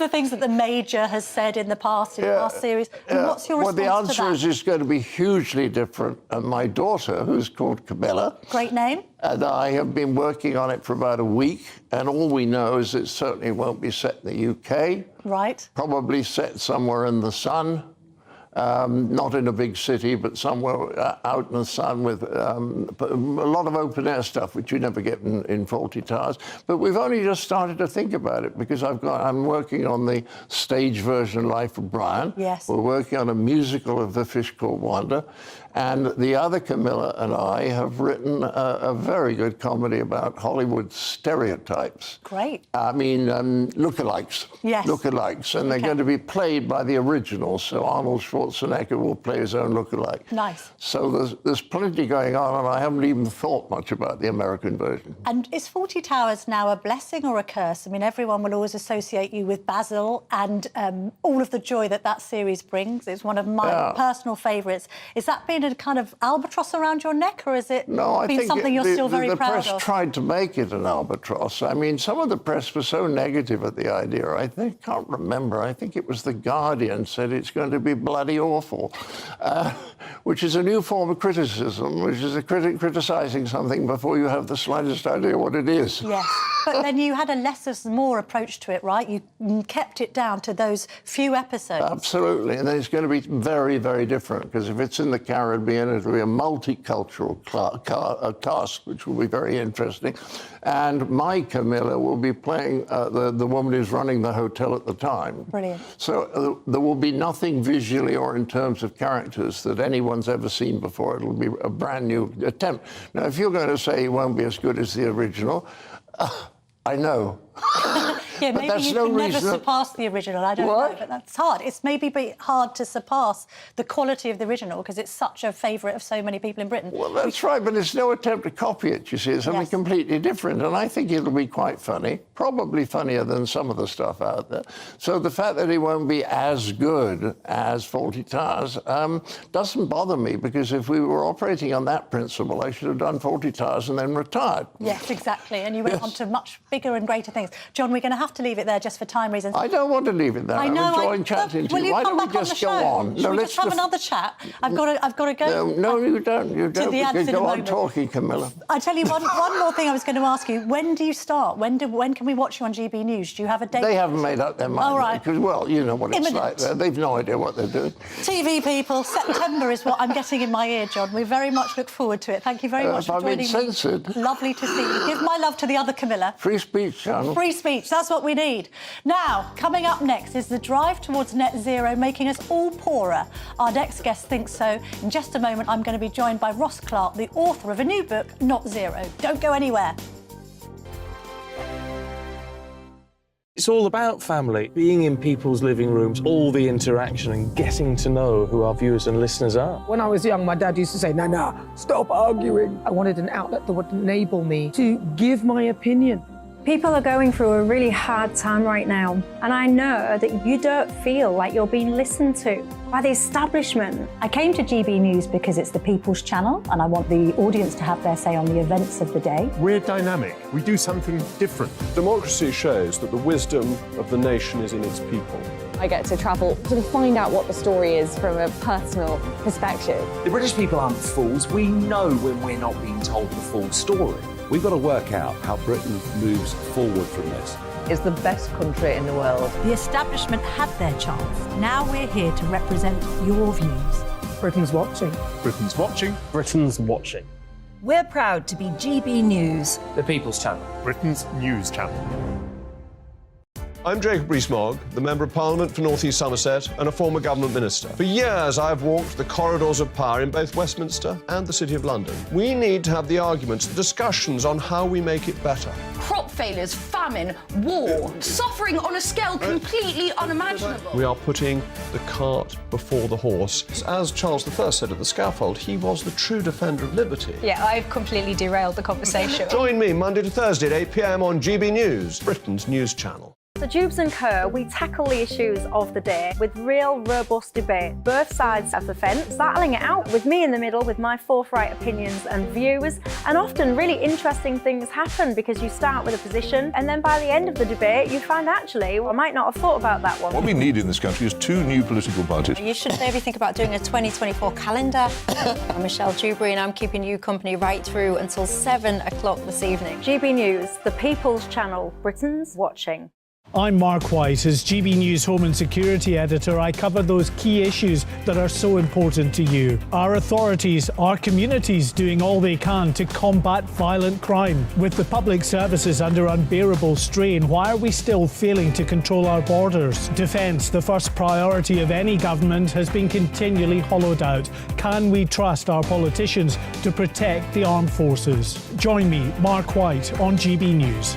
things that the Major has said in the past, in past series. And what's your response to that? Well, the answer is it's going to be hugely different. And my daughter, who's called Camilla... Great name. And I have been working on it for about a week, and all we know is it certainly won't be set in the UK. Right. Probably set somewhere in the sun. Not in a big city, but somewhere out in the sun with a lot of open-air stuff, which you never get in Fawlty Towers. But we've only just started to think about it, because I'm working on the stage version of Life of Brian. Yes. We're working on a musical of The Fish Called Wanda. And the other Camilla and I have written a very good comedy about Hollywood stereotypes. Great. I mean, lookalikes. Yes. Lookalikes. And they're going to be played by the originals. So Arnold Schwarzenegger will play his own lookalike. Nice. So there's plenty going on, and I haven't even thought much about the American version. And is Fawlty Towers now a blessing or a curse? I mean, everyone will always associate you with Basil and all of the joy that series brings. It's one of my personal favourites. Is that been a kind of albatross around your neck, or has it been something you're still very proud of? The press tried to make it an albatross. I mean, some of the press was so negative at the idea. I can't remember. I think it was The Guardian said it's going to be bloody awful, which is a new form of criticism, which is a critic criticising something before you have the slightest idea what it is. Yes, but then you had a less is more approach to it, right? You kept it down to those few episodes. Absolutely, and then it's going to be very, very different, because if it's in the Caribbean, it'll be a multicultural cast, which will be very interesting. And my Camilla will be playing the woman who's running the hotel at the time. Brilliant. So there will be nothing visually or in terms of characters that anyone's ever seen before. It'll be a brand new attempt. Now, if you're going to say it won't be as good as the original, I know. Yeah, maybe you can never surpass the original. I don't know, but that's hard. It's maybe hard to surpass the quality of the original because it's such a favourite of so many people in Britain. Well, that's right, but it's no attempt to copy it, you see. It's something completely different, and I think it'll be quite funny, probably funnier than some of the stuff out there. So the fact that it won't be as good as Fawlty Towers doesn't bother me, because if we were operating on that principle, I should have done Fawlty Towers and then retired. Yes, exactly, and you went on to much bigger and greater things. John, we're going to have to leave it there just for time reasons. I don't want to leave it there. I know. I'm enjoying chatting to you. Why don't we just go on? Shall we just have another chat? I've got to go. No, you don't. You don't. You can go on talking, Camilla. I tell you one more thing I was going to ask you. When do you start? When can we watch you on GB News? Do you have a date? They haven't made up their mind. All right. Because, well, you know what it's like there. They've no idea what they're doing. TV people, September is what I'm getting in my ear, John. We very much look forward to it. Thank you very much for joining me. Censored. Lovely to see you. Give my love to the other Camilla. Free speech, channel. Free speech. That's what we need. Now, coming up next is the drive towards net zero making us all poorer. Our next guest thinks so. In just a moment, I'm going to be joined by Ross Clark, the author of a new book, Not Zero. Don't go anywhere. It's all about family, being in people's living rooms, all the interaction and getting to know who our viewers and listeners are. When I was young, my dad used to say, Nana, stop arguing. I wanted an outlet that would enable me to give my opinion. People are going through a really hard time right now, and I know that you don't feel like you're being listened to by the establishment. I came to GB News because it's the people's channel, and I want the audience to have their say on the events of the day. We're dynamic. We do something different. Democracy shows that the wisdom of the nation is in its people. I get to travel to find out what the story is from a personal perspective. The British people aren't fools. We know when we're not being told the full story. We've got to work out how Britain moves forward from this. It's the best country in the world. The establishment had their chance. Now we're here to represent your views. Britain's watching. Britain's watching. Britain's watching. We're proud to be GB News. The People's Channel. Britain's news channel. I'm Jacob Rees-Mogg, the Member of Parliament for North East Somerset and a former government minister. For years, I've walked the corridors of power in both Westminster and the City of London. We need to have the arguments, the discussions on how we make it better. Crop failures, famine, war, suffering on a scale completely unimaginable. We are putting the cart before the horse. As Charles I said at the scaffold, he was the true defender of liberty. Yeah, I've completely derailed the conversation. Join me Monday to Thursday at 8 p.m. on GB News, Britain's news channel. The Jubes and Kerr, we tackle the issues of the day with real, robust debate. Both sides of the fence, battling it out with me in the middle with my forthright opinions and views. And often really interesting things happen because you start with a position and then by the end of the debate you find actually, well, I might not have thought about that one. What we need in this country is 2 new political parties. You should maybe think about doing a 2024 calendar. I'm Michelle Dewberry and I'm keeping you company right through until 7 o'clock this evening. GB News, the People's Channel, Britain's watching. I'm Mark White. As GB News Home and Security Editor, I cover those key issues that are so important to you. Our authorities, our communities doing all they can to combat violent crime. With the public services under unbearable strain, why are we still failing to control our borders? Defence, the first priority of any government, has been continually hollowed out. Can we trust our politicians to protect the armed forces? Join me, Mark White, on GB News.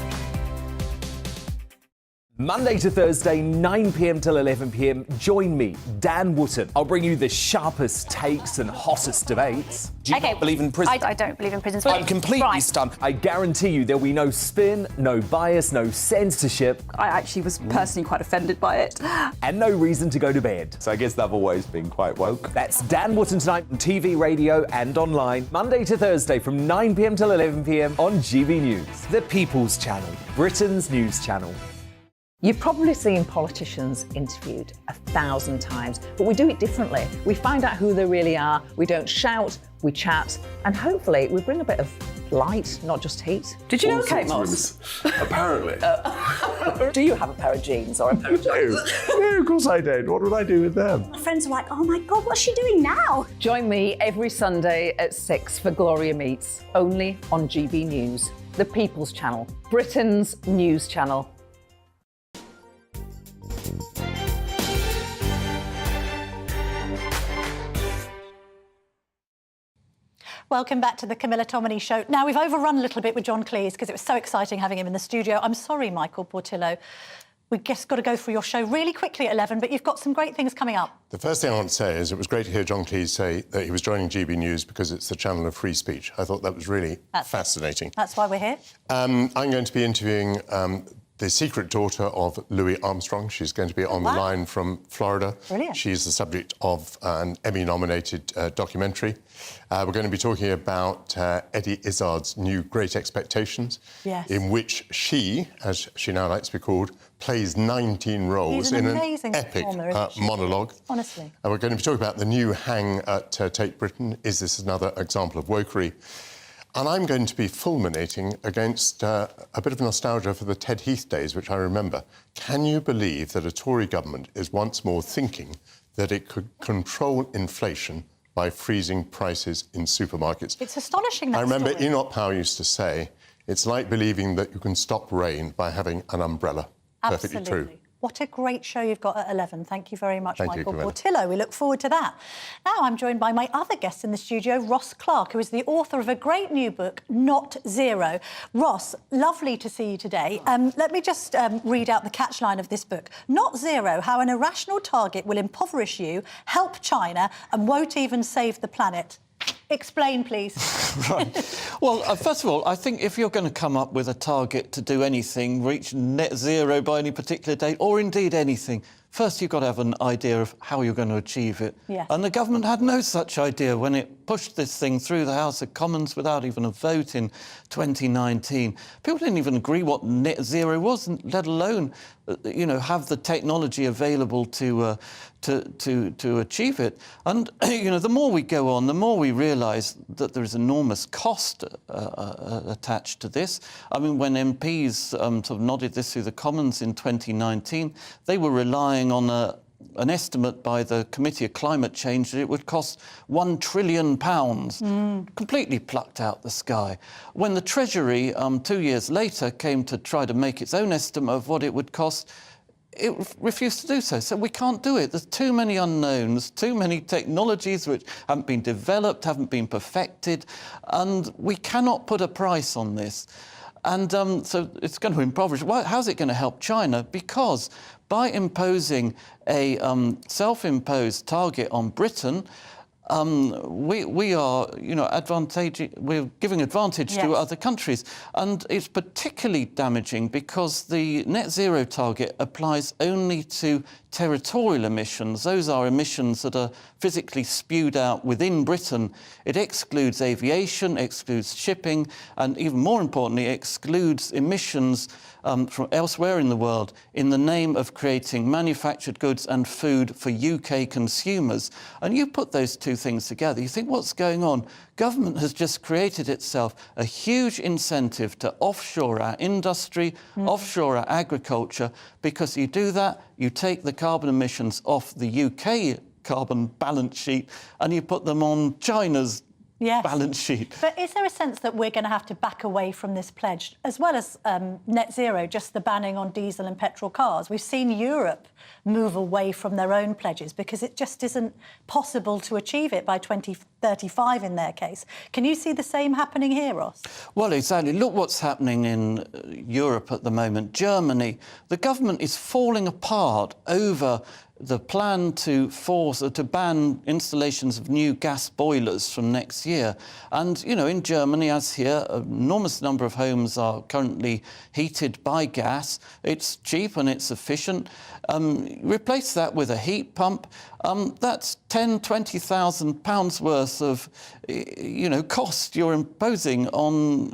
Monday to Thursday, 9 p.m. till 11 p.m. Join me, Dan Wootton. I'll bring you the sharpest takes and hottest debates. Do you not believe in prisons? I don't believe in prisons. I'm completely stunned. I guarantee you there'll be no spin, no bias, no censorship. I actually was personally quite offended by it. And no reason to go to bed. So I guess they've always been quite woke. That's Dan Wootton Tonight on TV, radio and online. Monday to Thursday from 9 p.m. till 11 p.m. on GB News. The People's Channel, Britain's news channel. You've probably seen politicians interviewed 1,000 times, but we do it differently. We find out who they really are, we don't shout, we chat, and hopefully we bring a bit of light, not just heat. Did you know Kate Moss? Apparently. Do you have a pair of jeans or a pair of jeans? No, of course I don't. What would I do with them? My friends are like, oh my God, what's she doing now? Join me every Sunday at 6 for Gloria Meets, only on GB News, the People's Channel, Britain's news channel. Welcome back to the Camilla Tominey Show. Now, we've overrun a little bit with John Cleese because it was so exciting having him in the studio. I'm sorry, Michael Portillo. We've just got to go through your show really quickly at 11, but you've got some great things coming up. The first thing I want to say is it was great to hear John Cleese say that he was joining GB News because it's the channel of free speech. I thought that was really fascinating. That's why we're here. I'm going to be interviewing the secret daughter of Louis Armstrong. She's going to be on the line from Florida. Brilliant. She's the subject of an Emmy-nominated documentary. We're going to be talking about Eddie Izzard's new Great Expectations, in which she, as she now likes to be called, plays 19 roles in an epic monologue. Honestly. And we're going to be talking about the new hang at Tate Britain. Is this another example of wokery? And I'm going to be fulminating against a bit of nostalgia for the Ted Heath days, which I remember. Can you believe that a Tory government is once more thinking that it could control inflation by freezing prices in supermarkets? It's astonishing, that I remember story. Enoch Powell used to say, it's like believing that you can stop rain by having an umbrella. Absolutely. Perfectly true. What a great show you've got at 11. Thank you very much, Thank you, Michael Camilla. Portillo. We look forward to that. Now I'm joined by my other guest in the studio, Ross Clark, who is the author of a great new book, Not Zero. Ross, lovely to see you today. Let me just read out the catchline of this book. Not Zero, how an irrational target will impoverish you, help China, and won't even save the planet. Explain, please. Right. Well, first of all, I think if you're going to come up with a target to do anything, reach net zero by any particular date, or indeed anything, first you've got to have an idea of how you're going to achieve it. Yes. And the government had no such idea when it pushed this thing through the House of Commons without even a vote in 2019. People didn't even agree what net zero was, let alone, have the technology available to achieve it. And, the more we go on, the more we realise that there is enormous cost attached to this. I mean, when MPs sort of nodded this through the Commons in 2019, they were relying on an estimate by the Committee of Climate Change that it would cost £1 trillion, completely plucked out the sky. When the Treasury, 2 years later, came to try to make its own estimate of what it would cost, it refused to do so. So we can't do it. There's too many unknowns, too many technologies which haven't been developed, haven't been perfected, and we cannot put a price on this. And so it's going to impoverish. Well, how's it going to help China? Because by imposing a self-imposed target on Britain, we are, we're giving advantage to other countries. And it's particularly damaging because the net zero target applies only to territorial emissions. Those are emissions that are physically spewed out within Britain. It excludes aviation, excludes shipping, and even more importantly, excludes emissions from elsewhere in the world in the name of creating manufactured goods and food for UK consumers. And you put those two things together, you think, what's going on? Government has just created itself a huge incentive to offshore our industry, offshore our agriculture, because you do that, you take the carbon emissions off the UK carbon balance sheet and you put them on China's balance sheet. But is there a sense that we're going to have to back away from this pledge, as well as net zero, just the banning on diesel and petrol cars? We've seen Europe move away from their own pledges because it just isn't possible to achieve it by 2035 in their case. Can you see the same happening here, Ross? Well, exactly. Look what's happening in Europe at the moment. Germany, the government is falling apart over the plan to ban installations of new gas boilers from next year. And, in Germany, as here, an enormous number of homes are currently heated by gas. It's cheap and it's efficient. Replace that with a heat pump. That's £10,000, £20,000 worth of, cost you're imposing on,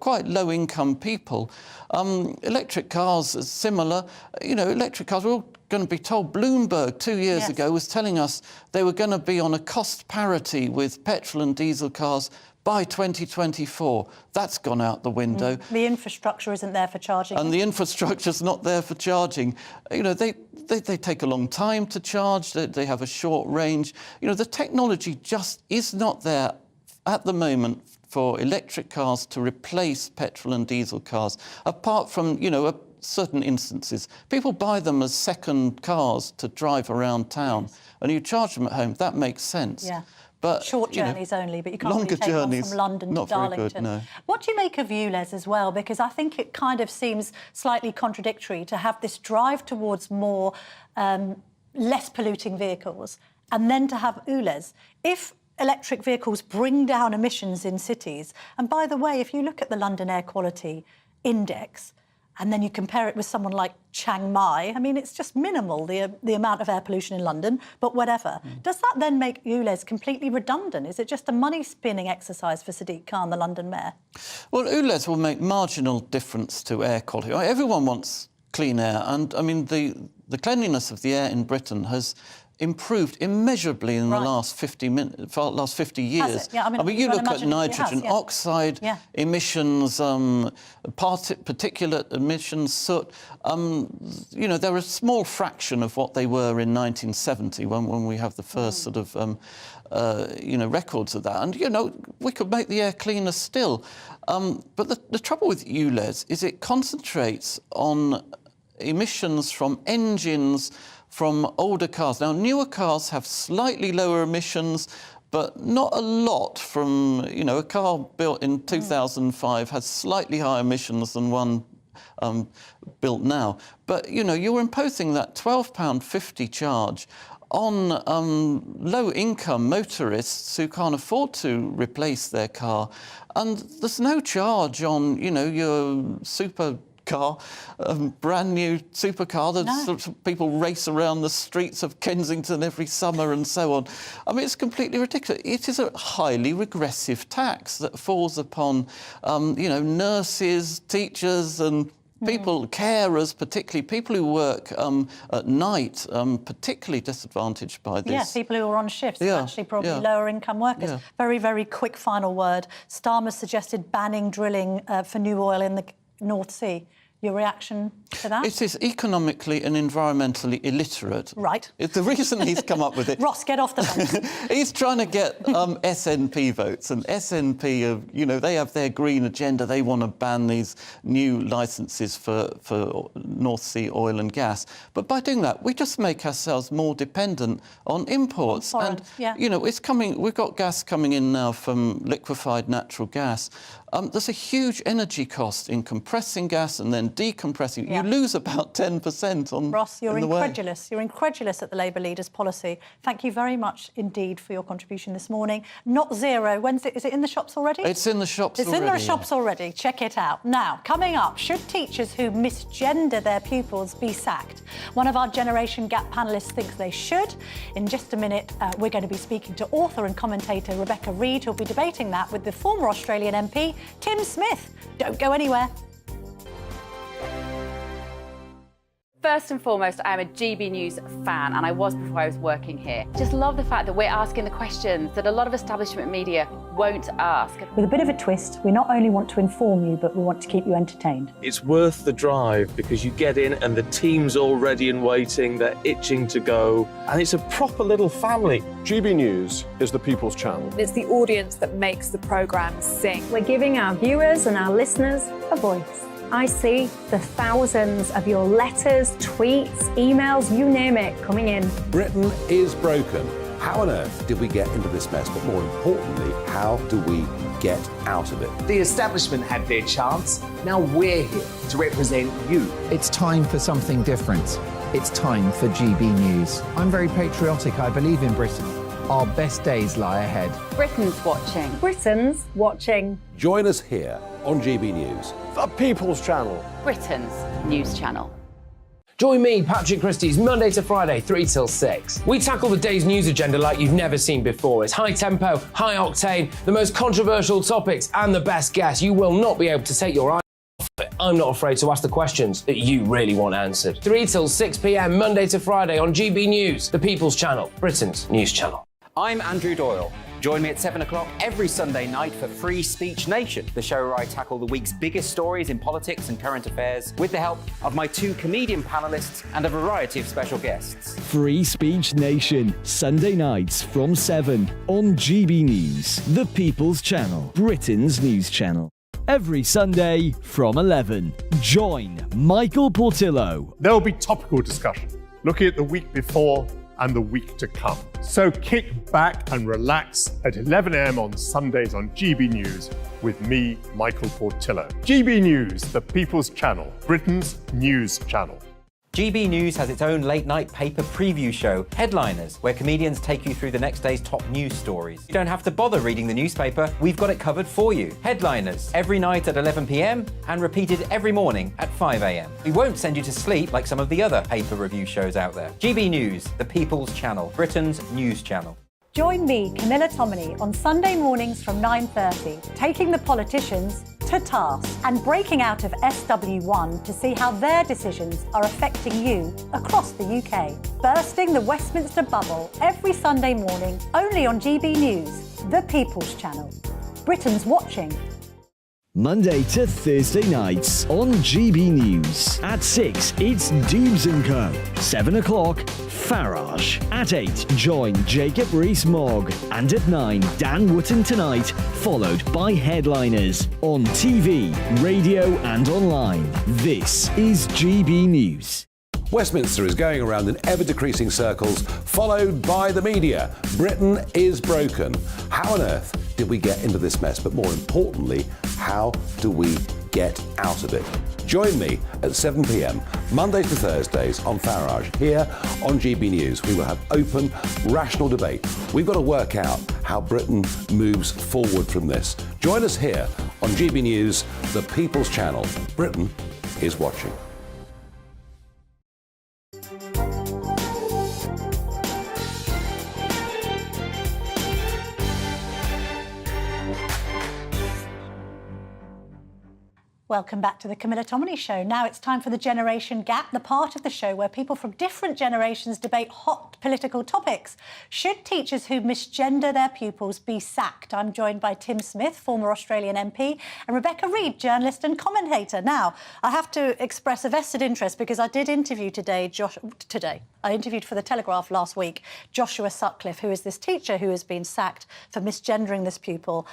quite low-income people. Electric cars are similar. Electric cars, we're all going to be told. Bloomberg 2 years ago was telling us they were going to be on a cost parity with petrol and diesel cars by 2024. That's gone out the window. The infrastructure isn't there for charging. And the infrastructure's not there for charging. They take a long time to charge. They have a short range. The technology just is not there at the moment for electric cars to replace petrol and diesel cars, apart from, certain instances. People buy them as second cars to drive around town, and you charge them at home. That makes sense. Yeah. But short journeys only, but you can't longer really take journeys, one from London not to very Darlington. good, no. What do you make of ULEZ as well? Because I think it kind of seems slightly contradictory to have this drive towards more less polluting vehicles and then to have ULEZ. If electric vehicles bring down emissions in cities, and by the way, if you look at the London Air Quality Index, and then you compare it with someone like Chiang Mai, I mean, it's just minimal, the amount of air pollution in London, but whatever. Does that then make ULEZ completely redundant? Is it just a money-spinning exercise for Sadiq Khan, the London mayor? Well, ULEZ will make marginal difference to air quality. Everyone wants clean air, and, I mean, the cleanliness of the air in Britain has improved immeasurably in the last 50 years. Yeah, I mean, you look at nitrogen oxide emissions, particulate emissions, soot. They're a small fraction of what they were in 1970 when we have the first sort of records of that. And we could make the air cleaner still. But the trouble with ULEZ is it concentrates on emissions from engines from older cars. Now, newer cars have slightly lower emissions, but not a lot from, a car built in 2005 has slightly higher emissions than one built now. But, you're imposing that £12.50 charge on low-income motorists who can't afford to replace their car. And there's no charge on, your supercar, brand new supercar that people race around the streets of Kensington every summer and so on. I mean, it's completely ridiculous. It is a highly regressive tax that falls upon, nurses, teachers and people, carers particularly, people who work at night, particularly disadvantaged by this. Yeah, people who are on shifts, actually probably lower income workers. Very, very quick final word. Starmer suggested banning drilling for new oil in the North Sea. Your reaction to that? It is economically and environmentally illiterate. Right. It's the reason he's come up with it. Ross, get off the phone. He's trying to get SNP votes, and SNP, they have their green agenda. They want to ban these new licences for North Sea oil and gas. But by doing that, we just make ourselves more dependent on imports. Foreign, it's coming. We've got gas coming in now from liquefied natural gas. There's a huge energy cost in compressing gas and then then decompressing, you lose about 10% on Ross, you're in the way. incredulous. You're incredulous at the Labour leader's policy. Thank you very much indeed for your contribution this morning. Not zero. When's it? Is it in the shops already? It's in the shops already. It's in the shops already. Check it out. Now, coming up, should teachers who misgender their pupils be sacked? One of our Generation Gap panellists thinks they should. In just a minute, we're going to be speaking to author and commentator Rebecca Reid, who'll be debating that with the former Australian MP, Tim Smith. Don't go anywhere. First and foremost, I am a GB News fan, and I was before I was working here. Just love the fact that we're asking the questions that a lot of establishment media won't ask. With a bit of a twist, we not only want to inform you, but we want to keep you entertained. It's worth the drive because you get in and the team's all ready and waiting, they're itching to go, and it's a proper little family. GB News is the People's Channel. It's the audience that makes the programme sing. We're giving our viewers and our listeners a voice. I see the thousands of your letters, tweets, emails, you name it, coming in. Britain is broken. How on earth did we get into this mess? But more importantly, how do we get out of it? The establishment had their chance. Now we're here to represent you. It's time for something different. It's time for GB News. I'm very patriotic. I believe in Britain. Our best days lie ahead. Britain's watching. Britain's watching. Join us here on GB News. The People's Channel. Britain's news channel. Join me, Patrick Christie's, Monday to Friday, 3 till 6. We tackle the day's news agenda like you've never seen before. It's high tempo, high octane, the most controversial topics, and the best guests. You will not be able to take your eye off it. I'm not afraid to ask the questions that you really want answered. 3 till 6 p.m, Monday to Friday on GB News, the People's Channel, Britain's news channel. I'm Andrew Doyle. Join me at 7 o'clock every Sunday night for Free Speech Nation, the show where I tackle the week's biggest stories in politics and current affairs with the help of my 2 comedian panellists and a variety of special guests. Free Speech Nation, Sunday nights from 7 on GB News, the People's Channel, Britain's news channel. Every Sunday from 11. Join Michael Portillo. There will be topical discussion, looking at the week before and the week to come. So kick back and relax at 11 a.m. on Sundays on GB News with me, Michael Portillo. GB News, the People's Channel, Britain's news channel. GB News has its own late-night paper preview show, Headliners, where comedians take you through the next day's top news stories. You don't have to bother reading the newspaper, we've got it covered for you. Headliners, every night at 11 p.m. and repeated every morning at 5 a.m. We won't send you to sleep like some of the other paper review shows out there. GB News, the People's Channel, Britain's news channel. Join me, Camilla Tominey, on Sunday mornings from 9:30, taking the politicians to task and breaking out of SW1 to see how their decisions are affecting you across the UK. Bursting the Westminster bubble every Sunday morning, only on GB News, the People's Channel. Britain's watching. Monday to Thursday nights on GB News. At 6, it's Dubes & Co. 7 o'clock, Farage. At 8, join Jacob Rees-Mogg. And at 9, Dan Wootton Tonight, followed by Headliners. On TV, radio and online. This is GB News. Westminster is going around in ever-decreasing circles, followed by the media. Britain is broken. How on earth did we get into this mess? But more importantly, how do we get out of it? Join me at 7 p.m, Mondays to Thursdays on Farage, here on GB News. We will have open, rational debate. We've got to work out how Britain moves forward from this. Join us here on GB News, the People's Channel. Britain is watching. Welcome back to the Camilla Tominey Show. Now it's time for the Generation Gap, the part of the show where people from different generations debate hot political topics. Should teachers who misgender their pupils be sacked? I'm joined by Tim Smith, former Australian MP, and Rebecca Reid, journalist and commentator. Now, I have to express a vested interest because I did interview I interviewed for The Telegraph last week Joshua Sutcliffe, who is this teacher who has been sacked for misgendering this pupil.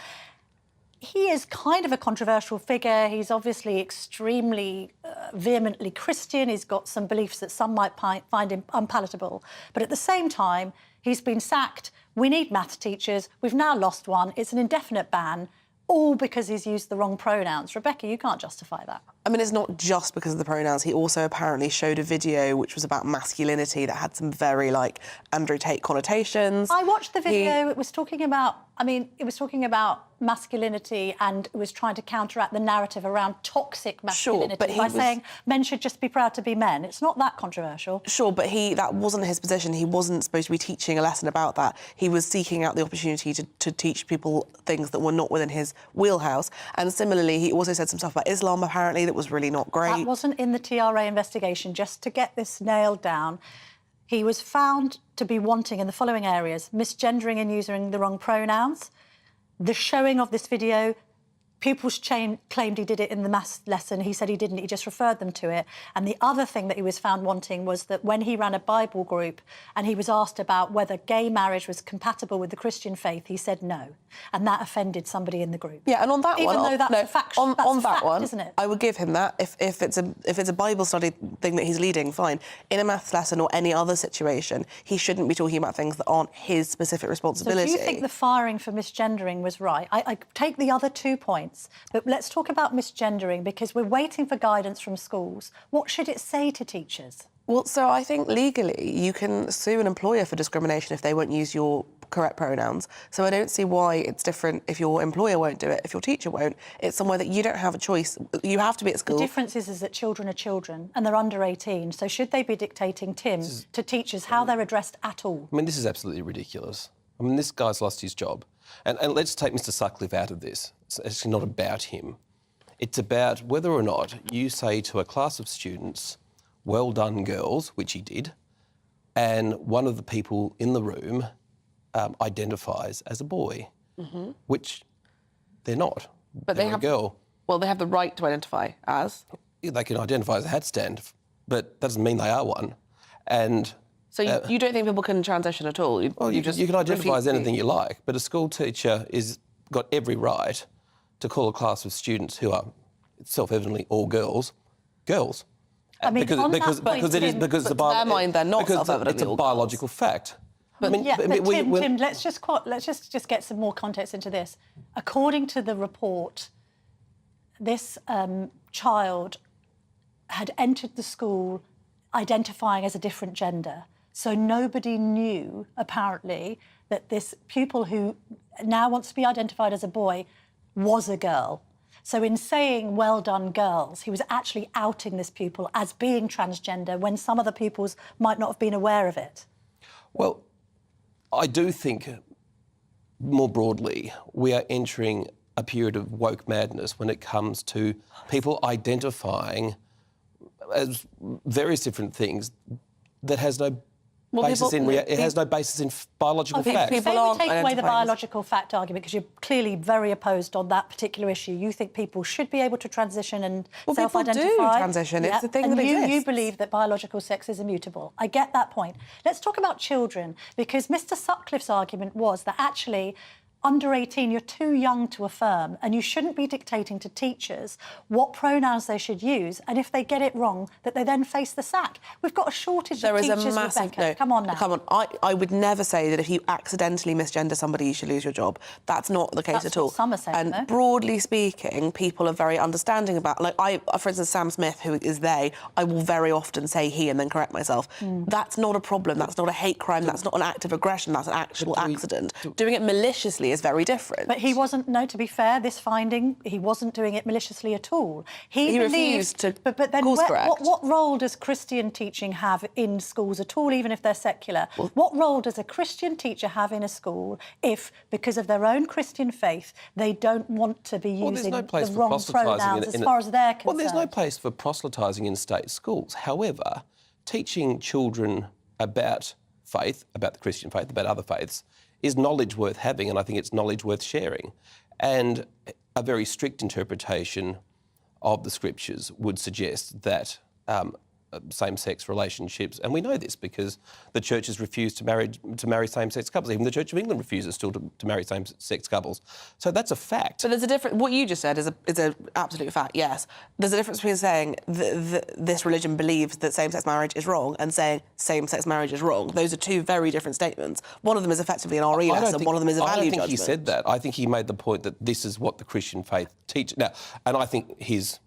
He is kind of a controversial figure. He's obviously extremely vehemently Christian. He's got some beliefs that some might find him unpalatable. But at the same time, he's been sacked. We need maths teachers. We've now lost one. It's an indefinite ban. all because he's used the wrong pronouns. Rebecca, you can't justify that. I mean, it's not just because of the pronouns. He also apparently showed a video which was about masculinity that had some very, like, Andrew Tate connotations. I watched the video. It was talking about, it was talking about masculinity, and it was trying to counteract the narrative around toxic masculinity by saying men should just be proud to be men. It's not that controversial. Sure, but that wasn't his position. He wasn't supposed to be teaching a lesson about that. He was seeking out the opportunity to teach people things that were not within his wheelhouse. And similarly, he also said some stuff about Islam, apparently, that was really not great. That wasn't in the TRA investigation. Just to get this nailed down, he was found to be wanting in the following areas: misgendering and using the wrong pronouns. The showing of this video, pupils claimed he did it in the maths lesson. He said he didn't, he just referred them to it. And the other thing that he was found wanting was that when he ran a Bible group and he was asked about whether gay marriage was compatible with the Christian faith, he said no. And that offended somebody in the group. Yeah, and on that Even one... though that's a fact, on that fact, one, isn't it? I would give him that. If it's a Bible study thing that he's leading, fine. In a maths lesson or any other situation, he shouldn't be talking about things that aren't his specific responsibility. So do you think the firing for misgendering was right? I take the other 2 points, but let's talk about misgendering, because we're waiting for guidance from schools. What should it say to teachers? Well, so I think legally you can sue an employer for discrimination if they won't use your correct pronouns. So I don't see why it's different if your employer won't do it, if your teacher won't. It's somewhere that you don't have a choice. You have to be at school. The difference is that children are children and they're under 18. So should they be dictating, Tim, to teachers how they're addressed at all? I mean, this is absolutely ridiculous. I mean, this guy's lost his job. And let's take Mr Sutcliffe out of this. It's actually not about him. It's about whether or not you say to a class of students, well done, girls, which he did, and one of the people in the room identifies as a boy, which they're not. But they're a girl. Well, they have the right to identify as. They can identify as a hat stand, but that doesn't mean they are one. And so you don't think people can transition at all? You can identify as anything you like, but a school teacher is got every right to call a class of students who are self-evidently all girls, girls. I mean, because it's a biological fact. But, Tim, let's just get some more context into this. According to the report, this child had entered the school identifying as a different gender. So nobody knew, apparently, that this pupil who now wants to be identified as a boy was a girl. So in saying, well done, girls, he was actually outing this pupil as being transgender when some other pupils might not have been aware of it. Well, I do think, more broadly, we are entering a period of woke madness when it comes to people identifying as various different things that has no basis it has no basis in biological fact. Say we take away the biological fact argument, because you're clearly very opposed on that particular issue. You think people should be able to transition and self-identify. People do transition. It's a thing that exists. You believe that biological sex is immutable. I get that point. Let's talk about children, because Mr Sutcliffe's argument was that actually under 18, you're too young to affirm, and you shouldn't be dictating to teachers what pronouns they should use, and if they get it wrong, that they then face the sack. We've got a shortage of teachers, There is a massive... Rebecca. No, come on now. Come on. I would never say that if you accidentally misgender somebody, you should lose your job. That's not the case at all. Some are saying, and broadly speaking, people are very understanding about... Like, for instance, Sam Smith, who is they, I will very often say he and then correct myself. That's not a problem. That's not a hate crime. That's not an act of aggression. That's an actual accident. Doing it maliciously is very different. But he wasn't, no, to be fair, this finding, he wasn't doing it maliciously at all. He refused to but then course correct. What role does Christian teaching have in schools at all, even if they're secular? What role does a Christian teacher have in a school if, because of their own Christian faith, they don't want to be using the wrong pronouns as far as they're concerned? Well, there's no place for proselytising in state schools. However, teaching children about faith, about the Christian faith, about other faiths, is knowledge worth having, and I think it's knowledge worth sharing. And a very strict interpretation of the scriptures would suggest that same-sex relationships, and we know this because the church has refused to marry same-sex couples. Even the Church of England refuses still to marry same-sex couples. So that's a fact. But there's a difference. What you just said is an absolute fact. Yes, there's a difference between saying this religion believes that same-sex marriage is wrong and saying same-sex marriage is wrong. Those are two very different statements. One of them is effectively an RE lesson. One of them is a value judgment. I don't think he said that. I think he made the point that this is what the Christian faith teaches. Now, and I think his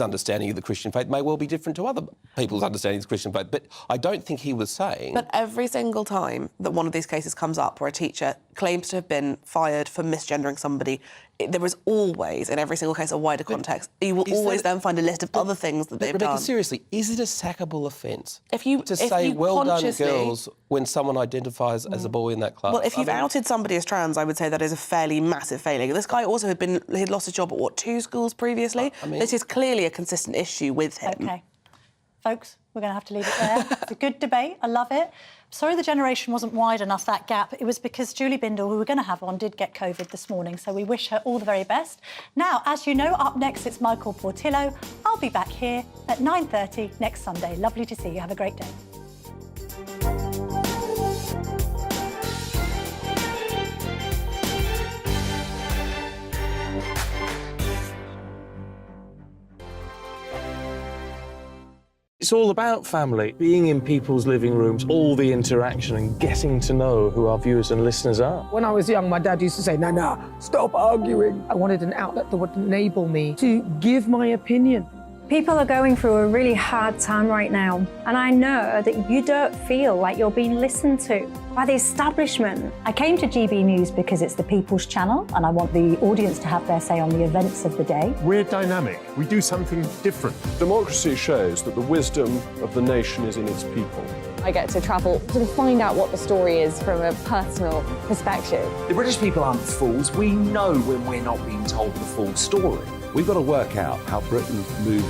understanding of the Christian faith may well be different to other people's understanding of the Christian faith, but I don't think he was saying... But every single time that one of these cases comes up where a teacher claims to have been fired for misgendering somebody, there is always, in every single case, a wider context. You will always then find a list of other things that they've Rebecca, done. seriously, is it a sackable offence to say well done, girls, when someone identifies as a boy in that class? Well, if you've outed somebody as trans, I would say that is a fairly massive failing. This guy also he'd lost his job at, 2 schools previously? This is clearly a consistent issue with him. OK. Folks, we're going to have to leave it there. It's a good debate. I love it. Sorry the generation wasn't wide enough, that gap. It was because Julie Bindel, who we were going to have on, did get COVID this morning, so we wish her all the very best. Now, as you know, up next, it's Michael Portillo. I'll be back here at 9:30 next Sunday. Lovely to see you. Have a great day. It's all about family, being in people's living rooms, all the interaction and getting to know who our viewers and listeners are. When I was young, my dad used to say, "Nah, stop arguing." I wanted an outlet that would enable me to give my opinion. People are going through a really hard time right now, and I know that you don't feel like you're being listened to by the establishment. I came to GB News because it's the people's channel and I want the audience to have their say on the events of the day. We're dynamic. We do something different. Democracy shows that the wisdom of the nation is in its people. I get to travel to find out what the story is from a personal perspective. The British people aren't fools. We know when we're not being told the full story. We've got to work out how Britain moves